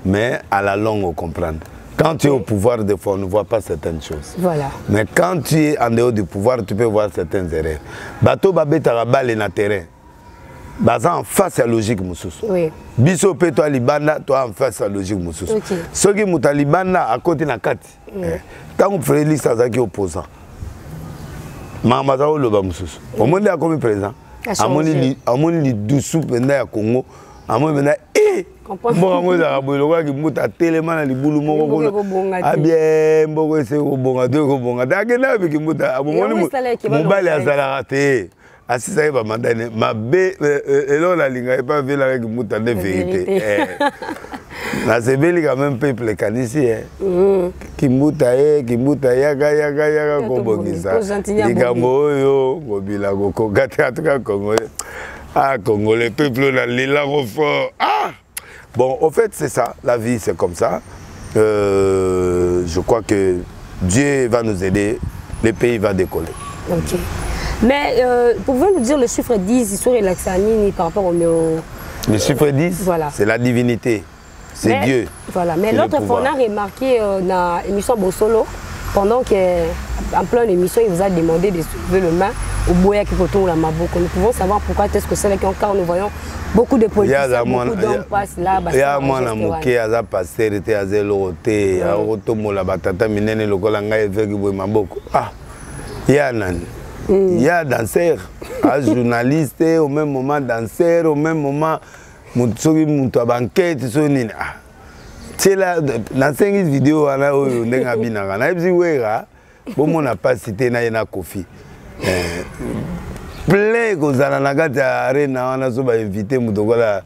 mais à la longue on comprend. Quand tu es au pouvoir, des fois, on ne voit pas certaines choses. Voilà. Mais quand tu es en dehors du pouvoir, tu peux voir certaines erreurs. Bateau babé tarabal est dans le terrain. Baza en face à la logique moussous. Oui. Biso pe toi libanda, toi en face à la logique moussous. Ce qui mouta libanda à côté na kati. Tant que Félix Azaki opposant. Mamazao loba moussous. Au monde a comme président. Amoni dessous pendant ya Congo. Amoni pendant bon, moi, je suis tellement dans les boulots. Ah bien, je suis bon, assis ça va mandane ma bé et là la ligne est pas vela avec muta de vérité la sebeli quand même peuple kanisi qui muta yaga kobongisa ligambo yo kobila ko gata tuka Congo ah Congo le peuple là lila fort ah bon au fait c'est ça la vie c'est comme ça je crois que Dieu va nous aider le pays va décoller. OK. Mais pouvez-vous nous dire le chiffre 10 sur Relaxanini par rapport au... Le chiffre 10, voilà. C'est la divinité, c'est Dieu. Voilà, mais l'autre fois, on a remarqué dans l'émission Bossolo, pendant qu'en pleine émission, il vous a demandé de soulever le main au Boya qui retourne la Maboko. Nous pouvons savoir pourquoi est-ce que c'est là car nous voyons beaucoup de politiciens, beaucoup d'hommes passent là. Il y a moi na moké aza pasteur était azeloté, a otomola batata minene lokola ngai veki boy Maboko. Ah, il y a nani. Il y a danseur, journaliste, au même moment danseur, au même moment, mutu banquette, c'est là, dans 5 vidéos, on a eu un binara. On a eu on n'a pas cité na Kofi. Plein de choses, on a invité Moutogola,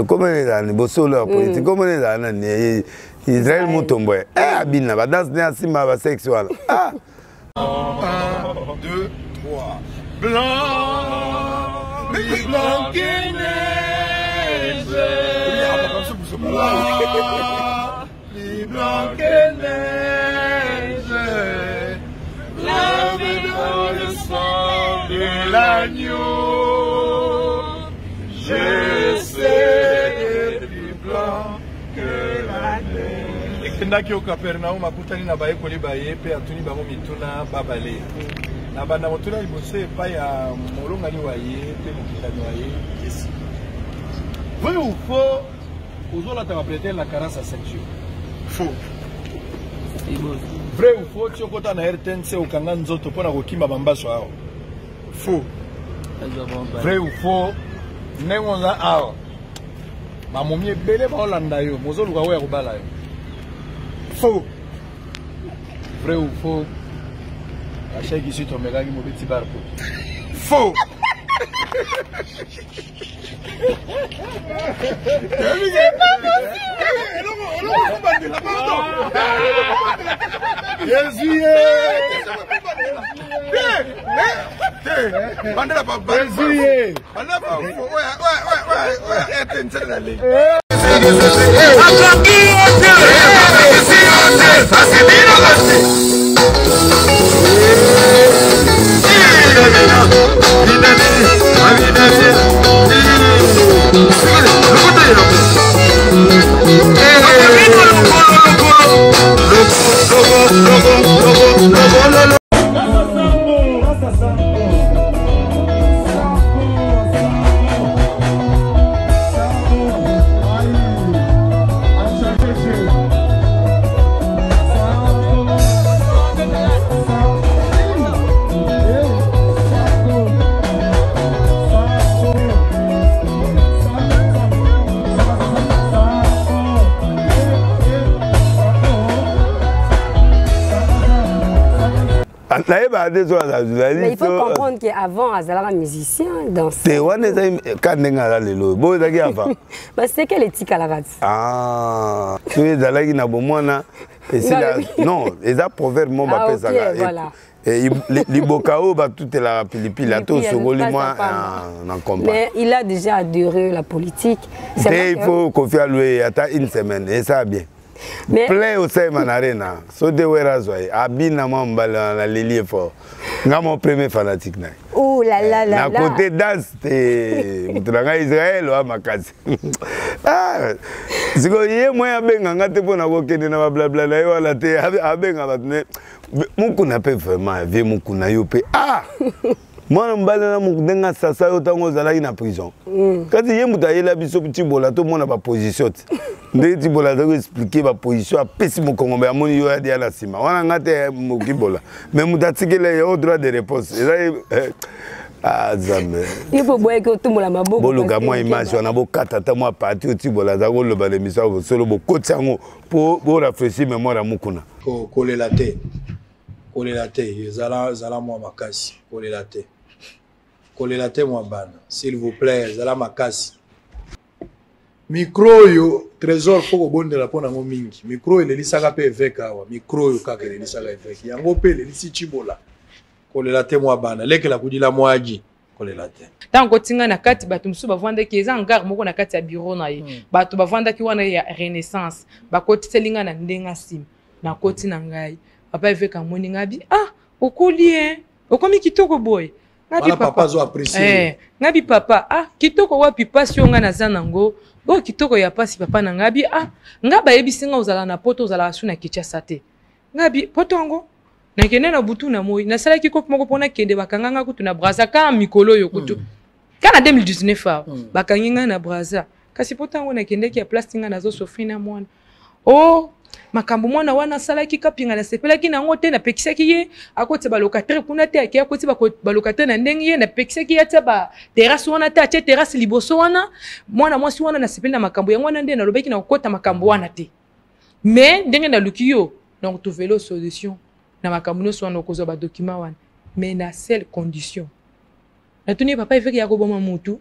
comment est-ce Bossolo politique, comment est-ce Israël Moutomboy. Eh, Abina, danse sexuelle. 1, 2, 3. blanc, plus blanc que neige, blanc, plus blanc que neige, lavé dans le sang de l'agneau, je sais plus blanc que la neige. Ekendaki au Capernaum akutani na baye koli baye pe atuni bango mituna babale. Na banda motuna libose pa ya molonga ni waye pe mokitani waye kesi. Vrai ou faux? Ozola ta prêter la carence à ceinture. Faux. Vrai ou faux? Tu okota na RTNC okanga nzoto pona kokima bambaso awo. Faux. Vrai ou faux? Nengo nga awo. Ma momie belé ba olanda yo, mozolu ka weya kobala yo. Faux. Vrai ou faux? La chèque ici tombe là qui m'a petit bar. Faux. C'est pas Mais il faut comprendre qu'avant, Azala musicien, dansait. C'est quelle éthique à la base? Ah, tu es dans la non, les proverbes m'ont appelé ça. Les bocao, tout est la pilipila, tout ce que moi en comprend. Mais il a déjà adoré la politique. Il faut confier à lui une semaine, et ça bien. Play au Simon Arena, so de Werazway, Abina Mambala, la Lili fort. Nga mon premier fanatique. Oh là là là. Na côté danse, Mutranga Israël ou Amakasi. Ah, c'est que moi, benga te pona kokende na blabla na yo la te abenga batne. Mukuna pe vraiment, ve mukuna yo pe. Ah! Moi, je suis sasa yo tango zalaki na prison. Quand il y a mutayela biso petit bola to mona ba position. Ndé ti bola za expliquer ba position a pésimo Congo ba moni yo ya dia la sima. Wana ngate mukibola. Mais mutatikele yo droit de réponse. Ah zamé. Il faut boire que tout mola maboko. Boluga moi image on a bo katata moi parti ti bola za ko lo ba l'émission solo bo kotiango pour rafraîchir mémoire mukuna. Ko la té. Ko la té, zala moi makasi. Ko la té. Kolelate mwabana, s'il vous plaît, zala makasi. Micro yo, trésor poko bonde la pona ngo mingi. Micro ele lisaka pe eveka awa, micro yo kaka ele lisaka eveki. Yango pe ele lisi chibola. Kolelate mwabana, leke la kudila mwaji. Kolelate. Tango tinga na kati batu msu bavanda ki eza ngar moko na kati ya bureau na ye. Batu bavanda ki wana ya renaissance. Bakoti selinga na ndenga sim. Na koti na ngai. Papa eveka moni ngabi, ah, okoli hein. Okomi kitoko boy. Ngabi papa zo apprécier. Ngabi papa, ah, kitoko wapi pasi onga na zanango. Oh, kitoko ya pasi papa na ngabi, ah, ngaba yebisinga ozala na poto ozala asu na Kinshasa te. Ngabi potongo. Na kende na butu na moi. Na sala ki kopo moko pona kende bakanganga kutu na Braza ka mikolo yo kutu. Kana 2019 bakanginga na Braza. Kasi potongo na kende ki ya plastinga na zo sofina mwana. Oh, makambo mwana wana salaki kapinga na sepelaki na ngote na pekisaki ye akoti ba locataire kuna te akia akoti ba locataire na ndenge ye na pekisaki ya taba terrasse wana te atia terrasse liboso wana mwana mwasi wana na sepeli na makambo ya wana nde na lobeki na kokota makambo wana te mais ndenge na lukiyo donc tu velo solution na makambo no so na kozo ba document wana mais na seule condition na tuni papa eveki ya koboma mutu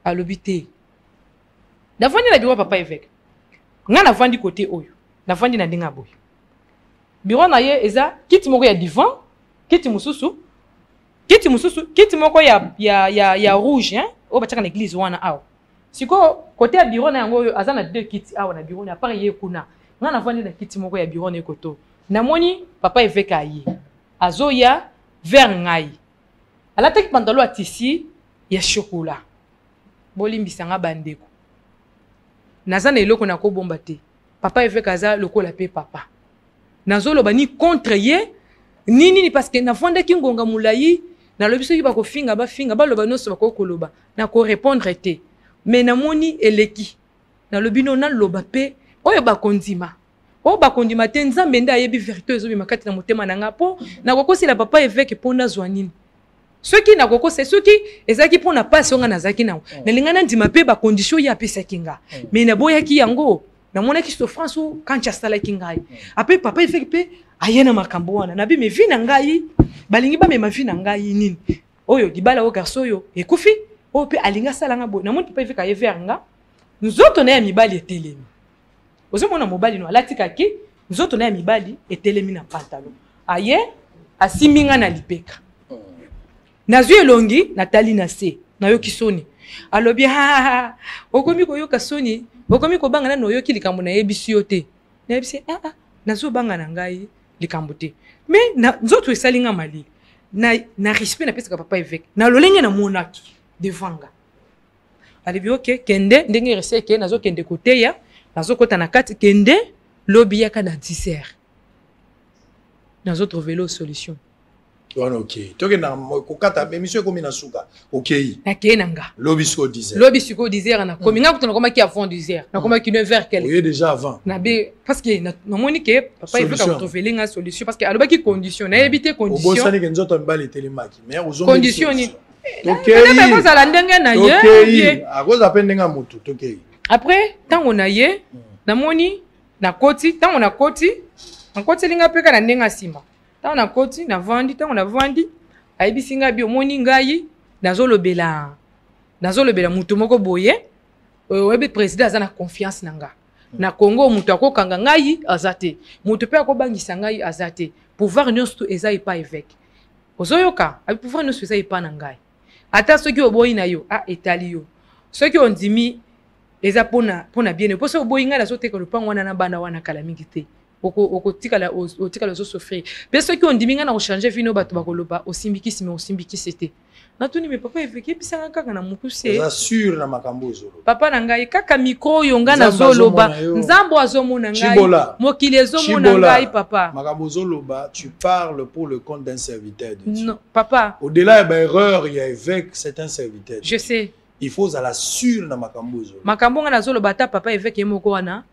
alobite davandi na biwa papa eveki ngana vandi côté oyo na vandi na ndinga boy bureau na ye eza kiti moko ya divan kiti mususu kiti mususu kiti moko ya rouge hein o bataka na église wana awa siko côté ya bureau na yango azana 2 kiti awa na bureau na apart ye kuna nga na vandi na kiti moko ya bureau na koto namoni papa évêque aye azoya vers ngai alataki pantalon ya tissu ya chocolat bolimbisanga bandeko naza na eloko na kobomba te papa évêque aza lokola pe papa nazoloba ni contre ye nini parce que nafondaki ngonga mulai nalobi soki bakofinga bafinga baloba nyonso bakokoloba na korépondre te mais namoni eleki nalobi no naloba pe oyo bakondima o bakondima te nzambe nde ayebi vérité ezobima kati na motema na nga mpo nakokosela papa évêque mpo nazwa nini soki nakokose soki ezalaki mpo na pasi onga nazalaki nango nalinga nandima mpe bakondition ye apesaki nga mais naboyaki yango namonaki souffrance o kanti asalaki ngai apres papa évêque mpe aye na makambo wana nabi me vi na ngai balingi bamema vi na ngai nini oyo libala o garso oyo ekufi oyo mpe alingi asalanga boye namoni papa évêque aye vers nga nzoto na ya mibali etelemi ozomona mobali no alatikaki nzoto na ya mibali etelemi na pantalon aye asimbi nga na lipeka nazwi elongi natali na se nayoki soni alobi okomi koyoka soni okomi kobanga nano oyoki likambo nayebisi yo te nayebisi nazobanga na ngai likambo te mais nzoto esali nga malili na respect napesaka papa évêque na lolenge namonaki devant nga alobi oke kende ndenge reseke nazokende koteya nazokota na kati kende lobi yaka na 10 heures nazotrouve lo solution wana ok tokenda kokata émission ekomi na suka okei nakei na nga lobi siko 10 heures lobi siko 10 heures nakomi nga kuta nakomaki avant 10 heures nakomaki 9 heures quelle oye déjà avant nabe parce que namoni ke papa évêque akotrouve nga solution parce que alobaki condition nayebi te condition obosani ke nzoto mibali etelemaki mais ozombi condition ni tokei kozala ndenge na ye tokei akoza mpe ndenge ya motu tokei après ntango na ye namoni nakoti ntango nakoti nakotelinga mpe kaka na ndenge ya nsima ntango nakoti navandi ntango navandi ayebisi ngai bi omoni ngai nazolobela motu moko boye oyebi président aza na confiance na nga na Congo motu akokanga ngai aza te motu mpe akobangisa ngai aza te pouvoir nyonso eza epa évêque ozoyoka abi pouvoir nyonso eza epa na ngai ata soki oboyi na yo etali yo soki ondimi eza pona bien po so oboyi ngai nazoteka lopango wana na bana wana kala mingi te okotikala ozosofrir mpe soki ondimi ngai na kochange vino bato bakoloba osimbikisi me osimbikisi te natuni me papa évêque ebisanga kaka na mokuse eza sûr na makambo ozoloba papa na ngai kaka mikro oyo ngai nazoloba nzambo azomona ngai mokili ezomona ngai papa makambo ozoloba tu parles pour le compte d'un serviteur de Dieu non papa au-delà ya baerreur ya évêque c'est un serviteur je sais il faut zala sûr na makambo ozoloba makambo ngai nazoloba ata papa évêque ye moko wana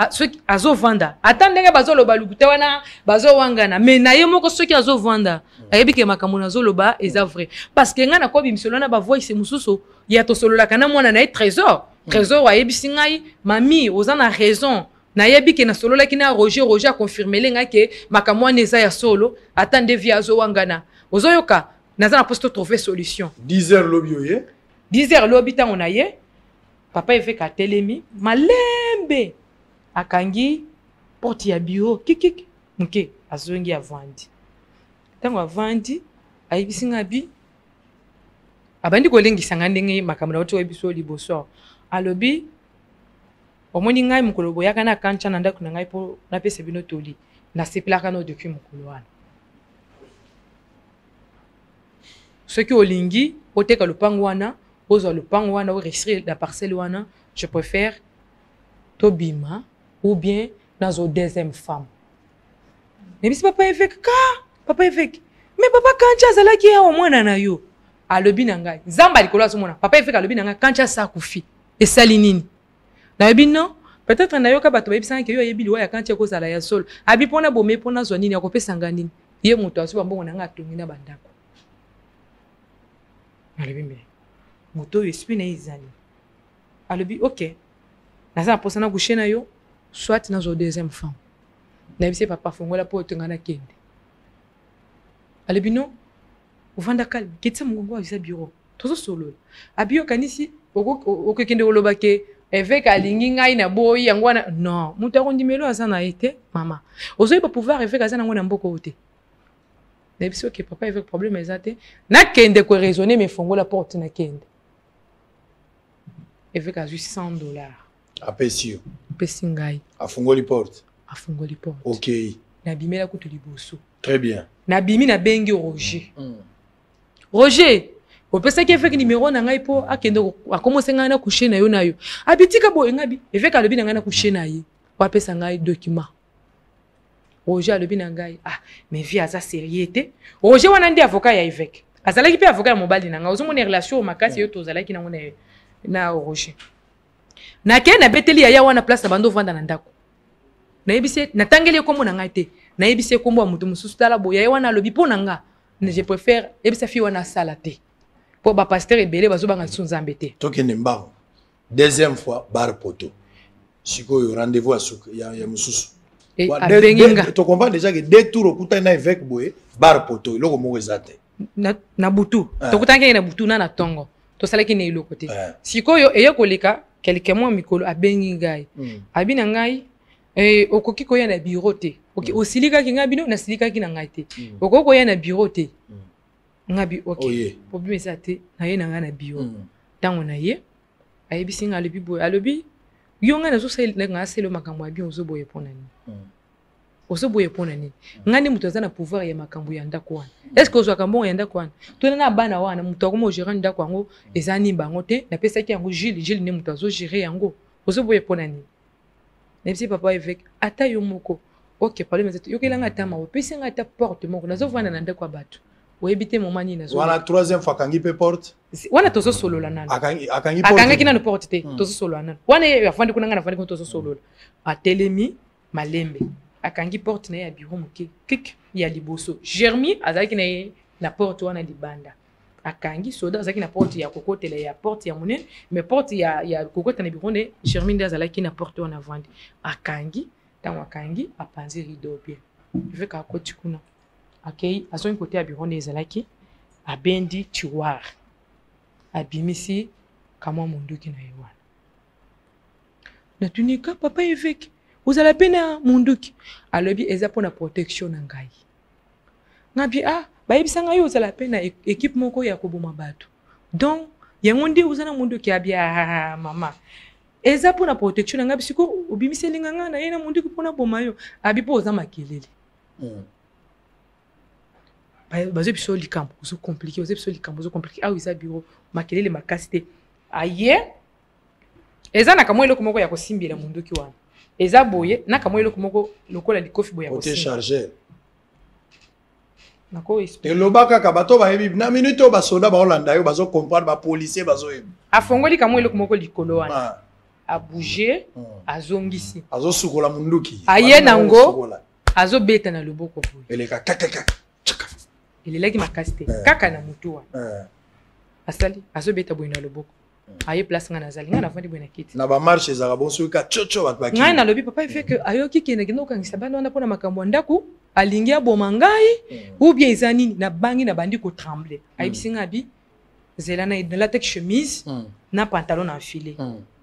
soki azovanda ata ndenge bazoloba lukuta wana bazowangana me na ye moko soki azovanda ayebi ke makambo nazoloba eza vrai parce que ngai nakobimisa na bavoice mosusu ya tosololaka na mwana na ye trésor ayebisi ngai mami oza na raison nayebi ke nasololaki na roger akonfirmele ngai ke makambo wana eza ya solo ata nde vi azowangana ozoyoka naza na poste trouver solution 10 heures lobi oye 10 heures lobi ntango na ye papa évêque atelemi malembe akangi porte ya bureau kikik muke azongi avandi ntango avandi ayebisi nga bi abandi kolengisa nga ndenge makambo na oti oyebiso liboso alobi omoni ngai mokolo boyaka na kancha na ndako na ngai mpo napesa bino toli nasepelaka no depuis mokolo wana soki olingi oteka lopango wana ozwa lopango wana oregistre la parcelle wana je préfère tobima ou bien nazo deuxième femme nebisi papa évêque papa évêque mais papa kancha azalaki ya omwana na yo alobi na ngai nzamba likolo azomona papa évêque alobi na ngai kancha sa kufi esali nini nayebi non peut-être nayoka bato bayebisanga ke yo ayebi liwa ya kancha ekozala ya solo abi mpona bome mpona zwa nini akopesanga nini ye moto azwi bambongo na ngai atongi na bandako alobi me moto oyo esprit na ye ezali alobi ok naza na posa na couche na yo soit nazo deuxième femme nayebisi papa fongola mpo otonga na kende alobi non ovanda calme ketisa mongongo avisa bureau tozosolola abi yokanisi okokende koloba ke évêque alingi ngai na boyi yango wana non moto akondimelo aza na ye te mama ozoyeba pouvoir évêque aza nango na mboka oyo te na biso ke papa avec problème ezate na kende ko raisonner me fongo la porte na kende avec à $100 apesio pesi ngai afungoli porte OK na bimela kutu liboso très bien na bimi na bengi Roger opesa ki avec numéro na ngai po akende akomosa ngai na coucher na yo abitika bo ngabi avec alobi na ngai na coucher na ye ko apesa ngai document Roger alobi na ngai mais vie aza sérieuté Roger wana ndi avocat ya évêque azalaki pe avocat ya mobali na ngai ozomona relation makasi yo tozalaki nango na Roger na ke na beteli ya wana place na bando vanda na ndako na yebise na tangeli kombo na ngai te na yebise kombo mutu mususu tala boya wana alobi po na nga je préfère yebisa fi wana sala te po ba pasteur ebele bazobanga sunzambe te tokende mbango deuxième fois bar poto sikoyo rendez-vous ya mususu tu comprends déjà que deux tours okuta na évêque boye bar poto loko moko ezate na butu tokutanga na butu na tongo to salaki ne iloko te sikoyo eyekoleka quelqu'un moi mikolo abengi ngai abina ngai okoki koya na bureau te OK osilika ki ngabino na silika ki na ngai te okoko koya na bureau te ngabi OK problème ezate na ye na ngai na bureau tango na ye ayebisi nga alobi boye alobi yo nga nazo sala nga selo makambo abi ozoboye pona ni ozoboye pona ni ngani mutu azana pouvoir ya makambo ya ndako wana est-ce que ozo makambo ya ndako wana tona na bana wana mutu akomo gérer ndako yango ezani bango te na pesa ki yango Gilles ne mutu azo gérer yango ozoboye pona ni nepsi papa évêque ata yo moko OK problème ezate yo kelanga tama opesi nga ta porte moko nazo vana na ndako bato oyebite moma ni nazo wana troisième fois kangi pe porte wana tozo solola nana akangi porte akanga kina no porte te tozo solola nana wana afandi kuna ngana afandi kuna tozo solola atelemi malembe akangi porte na ya bureau moke kik ya liboso Jeremy azaki na porte wana libanda akangi soda azaki na porte ya kokotela ya porte ya mune mais porte ya kokota na bureau ne Jeremy nda azalaki na porte wana vandi akangi tango akangi apanzi rideau bien avec akoti kuna akei azongi côté ya bureau ne ezalaki abendi tiroir abimisi kama munduki na yewana natunika papa évêque ozala pena munduki alobi eza pona protection na ngai ngabi bayebisa ngai ozala pena équipe moko ya koboma bato donc yango ndi ozana munduki abia mama eza pona protection na ngai bisiko obimiseli nganga na yena munduki pona boma yo abi po oza makelele bazo biso likambo ozo compliqué isa bureau makelele makasi te aye eza na kamwe eloko moko ya kosimbila munduki wana eza boye na kamwe eloko moko lokola likofi boya kosimba charger nako explique elobaka ka bato bayebi na minute ba soda ba Holanda yo bazo comprendre ba policier bazo yebi afongoli kamwe eloko moko likolo wana a bouger azongisi azosukola munduki aye nango azobeta na loboko boye eleka kakaka elelaki makasi te kaka na mutu wana asali azobeta boye na loboko aye place nga nazali nga navandi boye na kiti na ba marche ezaka bonso ka chocho bato baki nga na lobi papa fait que ayoki kende kende okangisa bana wana pona makambo ndaku alingi aboma ngai ou bien eza nini na bangi na bandi ko trembler ayebisi nga bi zela na latex chemise na pantalon enfilé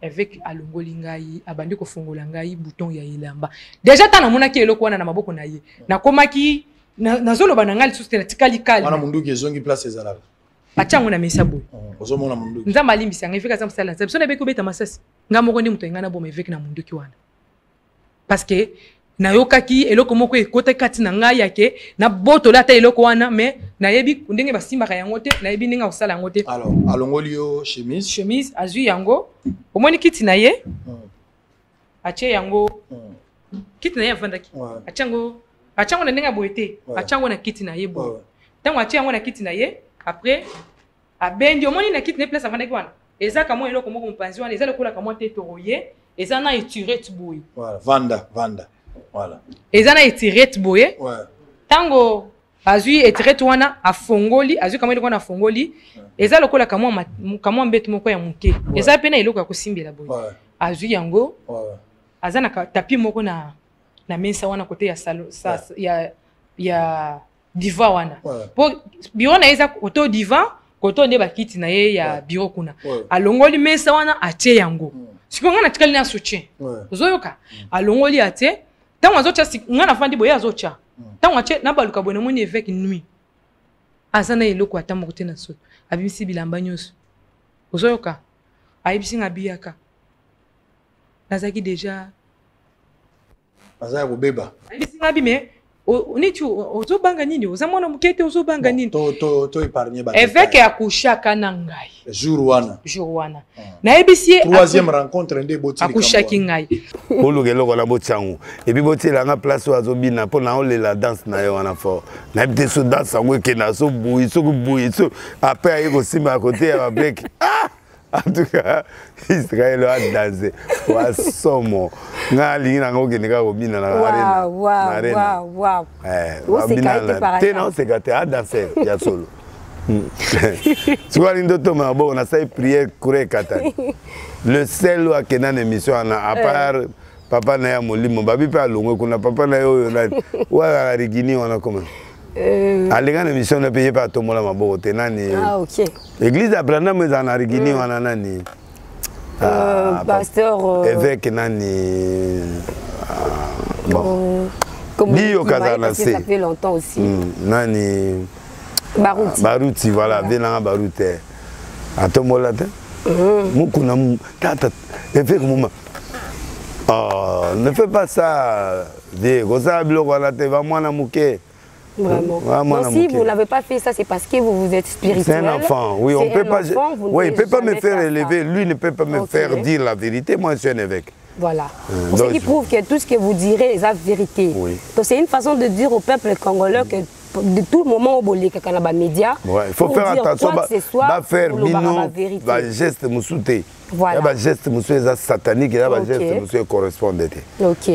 avec alongoli ngai abandi ko fongola ngai bouton ya ilamba déjà tana monaki eloko wana na maboko na ye na komaki nazoloba na ngali susite na tikali kali wana munduki ezongi place ezalaka bachango na mesa boy ozomona munduki nzamba limbisa ngai fika za msala nzamba so na beko beta masasi nga moko ndi muto ngana boma avec na munduki wana parce que na yokaki eloko moko ekota kati na ngai yake na boto lata eloko wana mais na yebi ndenge basimbaka yango te na yebi ndenge osala yango te alors alongoli yo chemise azui yango omoni kiti na ye ache yango kiti na ye avandaki achango na ndenge boye te achango na kiti na ye boye tango ache yango na kiti na ye après abendi omoni na kiti na place avandaki wana eza kamwa eloko moko mpanzi wana eza lokola kamwa te toroye eza na etirette boye voilà vanda voilà eza na etirette boye tango azui etirette wana afongoli azui kamwa eloko wana afongoli eza lokola kamwa mbeto moko ya muke eza pe na eloko ya kosimbela boye azui yango aza na tapi moko na mesa wana kote ya salon ya divan wana po bureau na eza koto divan koto nde bakiti na ye ya bureau kuna alongoli mesa wana atie yango siko ngana tikali na soutien ozoyoka alongoli atie tango azocha ngana fandi boye azocha tango atie na baluka boye moni évêque nuit azana eloko ata moko te na solo abimisi bilamba nyonso ozoyoka ayebisi nga biyaka nazaki déjà aza ya kobeba ayebisi nga bi me neti ozobanga nini oza mwana moke te ozobanga nini to épargne ba évêque akushaka na ngai jour wana nayebisi ye troisième rencontre nde botili akushaki ngai oluka eloko na botiango epi botielanga place oyo azobina mpo na olela danse na ye wana fort nayebi te so danse yango ekenda so buyi soki buyi so apres aye kosimba ya kote ya babreki en tout cas Israël a dansé wa somo nga alingi nanga okende kaka kobina na arena te na oseka te adanse ya solo soki alingi totoma na bongo nasali prière kura ekatani le sel oyo akenda na émission wana à part papa na ye ya molimo babi mpe alongwe kuna papa na ye oyo nani oyo arigini wana koma alinga na émission na mpe ye mpe atomola maboko te nani église abraham ezala na rigini wana nani pasteur évêque nani Dio Kazana se ça fait longtemps aussi nani Baruti voilà venanga Baruti atomola te mukuna tata évêque muma ne fais pas ça vie goza biloko wana te va mwana muke. Vraiment. Donc, si vous n'avez pas fait ça, c'est parce que vous êtes spirituel. C'est un enfant, oui. On peut pas. Oui, il ne peut pas me faire élever. Lui ne peut pas me faire dire la vérité. Moi, je suis un évêque. Voilà. Ce qui prouve que tout ce que vous direz est la vérité. Oui. Donc, c'est une façon de dire au peuple congolais que de tout le moment où il y a des médias, il faut faire attention. Va faire un geste moussouté. Voilà. Il y a un geste moussouté satanique. Il y a un geste moussouté correspondant. Ok.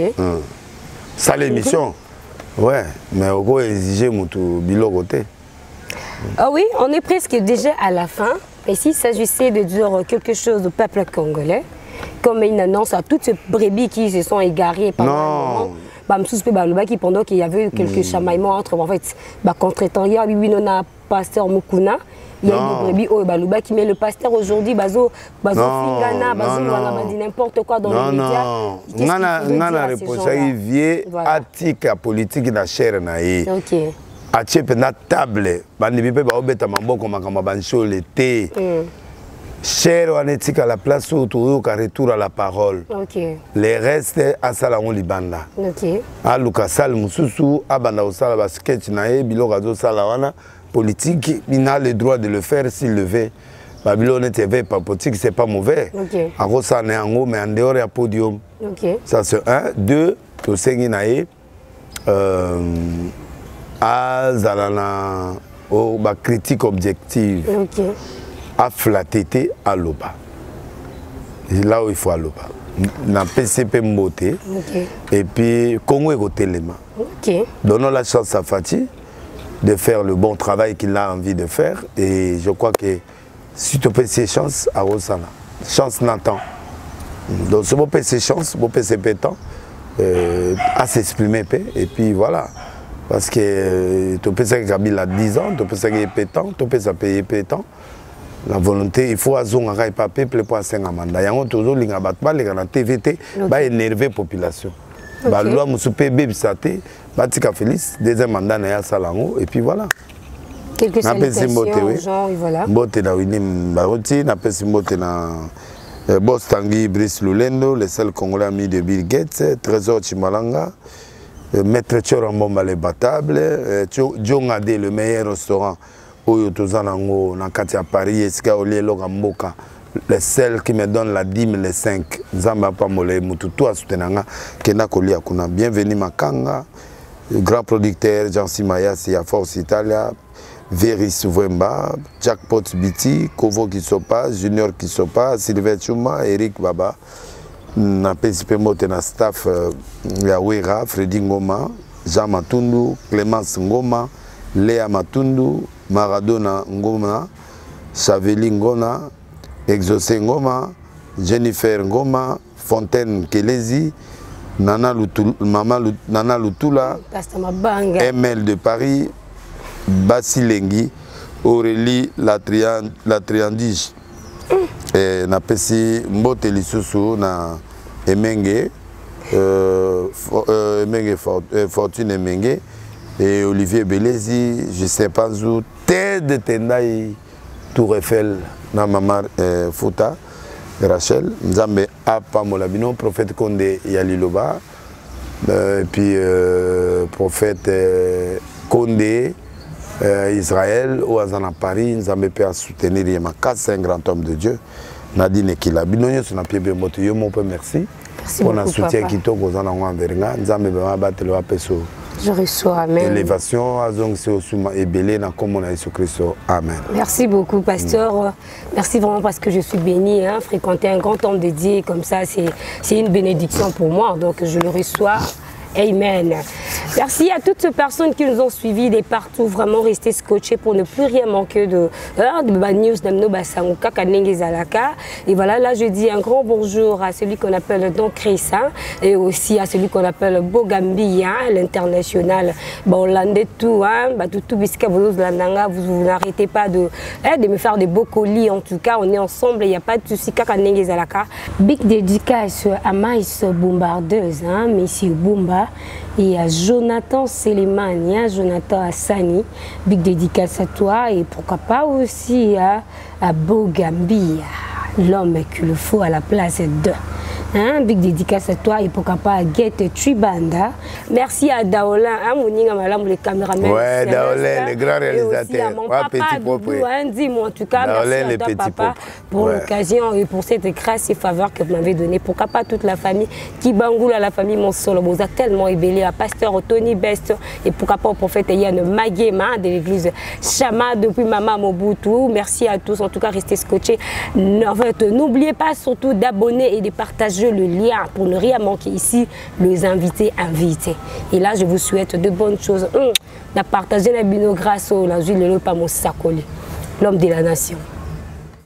Ça, l'émission. Ouais, mais on peut exiger mon bilogoté. Ah oui, on est presque déjà à la fin. Et s'il s'agissait de dire quelque chose au peuple congolais, comme une annonce à toutes ces brebis qui se sont égarées pendant un moment, pendant qu'il y avait quelques chamaillements entre en fait, contre-temps, il y a un pasteur Mukuna. Il y a des brebis qui met le pasteur aujourd'hui, bazo fingana, bazo n'importe quoi dans les médias. Non, la réponse est vie atique politique na chair na ye. OK. Atie pe na table, bandi bipe ba obeta mamboko makamba bancho le thé. Cher on est à la place où tu retour à la parole. OK. Les restes à Salango Libanda. OK. A Lucas Sal Mususu abanda osala ba sketch na ye biloko zo sala wana. Politique, il a le droit de le faire s'il le veut. Babylone TV, pas politique, c'est pas mauvais. À Rosa, mais en dehors, il y a podium. Ça, c'est un. Deux, au Séguinaï, à Zalana, au critique objective, à flatter à l'Oba. C'est là où il faut à l'Oba. Dans PCP Mboté, et puis Congo est au Téléma. Donnons la chance à Fatih de faire le bon travail qu'il a envie de faire. Et je crois que si tu peux ces chances, à Rosana, chance n'entend. Donc c'est bon ces chances, bon ces pétants, à s'exprimer. Et puis voilà. Parce que tu peux savoir qu'il a 10 ans, tu peux savoir qu'il est pétant, tu peux savoir payer pétant. La volonté, il faut azonga pas peuple pour 5 mandat. Il y a toujours les gars les gars TVT, va énerver la population. La loi Moussoupe Bébisate, Batika Félix, deuxième mandat na Salango, et puis voilà. Quelques salutations aux gens, et voilà. Mbote na Winnie Mbaroti, na pesi mbote na Boss Tanguy Brice Lulendo, le seul Congolais ami de Bill Gates, Trésor Chimalanga, Maître Chorambomba les Batables, Djongade, le meilleur restaurant, Oyo Tozanango, na Katia Paris, Eska Olielo Gamboka. Les seuls qui me donnent la dîme, les 5. Zamba Pamole, Mututu Asutenanga, Kena Kolia Kuna. Bienvenue Makanga, grand producteur, Jean Simayas, Force Italia, Veris Wemba, Jackpot Biti, Kovo Kisopa, Junior Kisopa, Sylvain Chuma, Eric Baba, na PCP Mote na staff, Yawera, Freddy Ngoma, Jean Matundu, Clémence Ngoma, Léa Matundu, Maradona Ngoma, Chaveli Ngona, Exaucé Ngoma, Jennifer Ngoma, Fontaine Kelezi, Nana Lutula, ML de Paris, Basilengi, Aurélie La Triandige, na Pessi Mbote Lisusu, na Emenge, Fortune Emenge, et Olivier Belézi, je sais pas où, Ted Tendai, Tour Eiffel, na maman Fouta, Rachel, Nzambe Apa Molabino, prophète Condé Yaliloba, et puis prophète Condé, Israël, ou à Paris, Nzambe peut soutenir Yamaka, c'est un grand homme de Dieu. Nadine Kila, Binonyo, son appui bien moto, yo mon peu merci. Merci pour beaucoup, le soutien papa. qui t'a causé dans le Nzambe va battre le apeso. Je reçois, amen. Élévation, azong c'est aussi ébélé dans comme on a Jésus Christ. Amen. Merci beaucoup, pasteur. Merci vraiment parce que je suis béni. Hein. Fréquenter un grand homme dédié comme ça, c'est une bénédiction pour moi. Donc je le reçois. Amen. Merci à toutes ces personnes qui nous ont suivis de partout, vraiment rester scotchés pour ne plus rien manquer de news d'Amno Bassangouka, Kanenge Zalaka. Et voilà, là je dis un grand bonjour à celui qu'on appelle Don Chris, hein, et aussi à celui qu'on appelle Bogambi, hein, l'international. Bon, landé tout, hein, tout bisca, vous n'arrêtez pas de me faire des beaux colis. En tout cas, on est ensemble, il n'y a pas de souci. Kanenge Zalaka. Big dédicace à Maïs Bombardeuse, hein, Monsieur Boumba. Et à Jonathan Selemani, Jonathan Hassani, big dédicace à toi et pourquoi pas aussi à Bogambi, l'homme qu'il le faut à la place de. Hein, big dédicace à toi et pourquoi pas à Get Tribanda. Merci à Daolin, hein, Moninga Malam, les caméramans. Ouais, Daolin, les grands réalisateurs. Et aussi à mon papa, Doudou, hein, dis-moi en tout cas, Daolin, merci à toi, papa, pour l'occasion et pour cette grâce et faveur que vous m'avez donnée. Pourquoi pas toute la famille Kibangoula, la famille Monsolo, vous a tellement ébélé, à pasteur Tony Best et pourquoi pas au prophète Yann Magema de l'église Chama depuis Maman Mobutu. Merci à tous, en tout cas, restez scotchés. En fait, n'oubliez pas surtout d'abonner et de partager le lien pour ne rien manquer ici, les invités. Et là, je vous souhaite de bonnes choses. De partager la bino grâce au l'homme de la nation.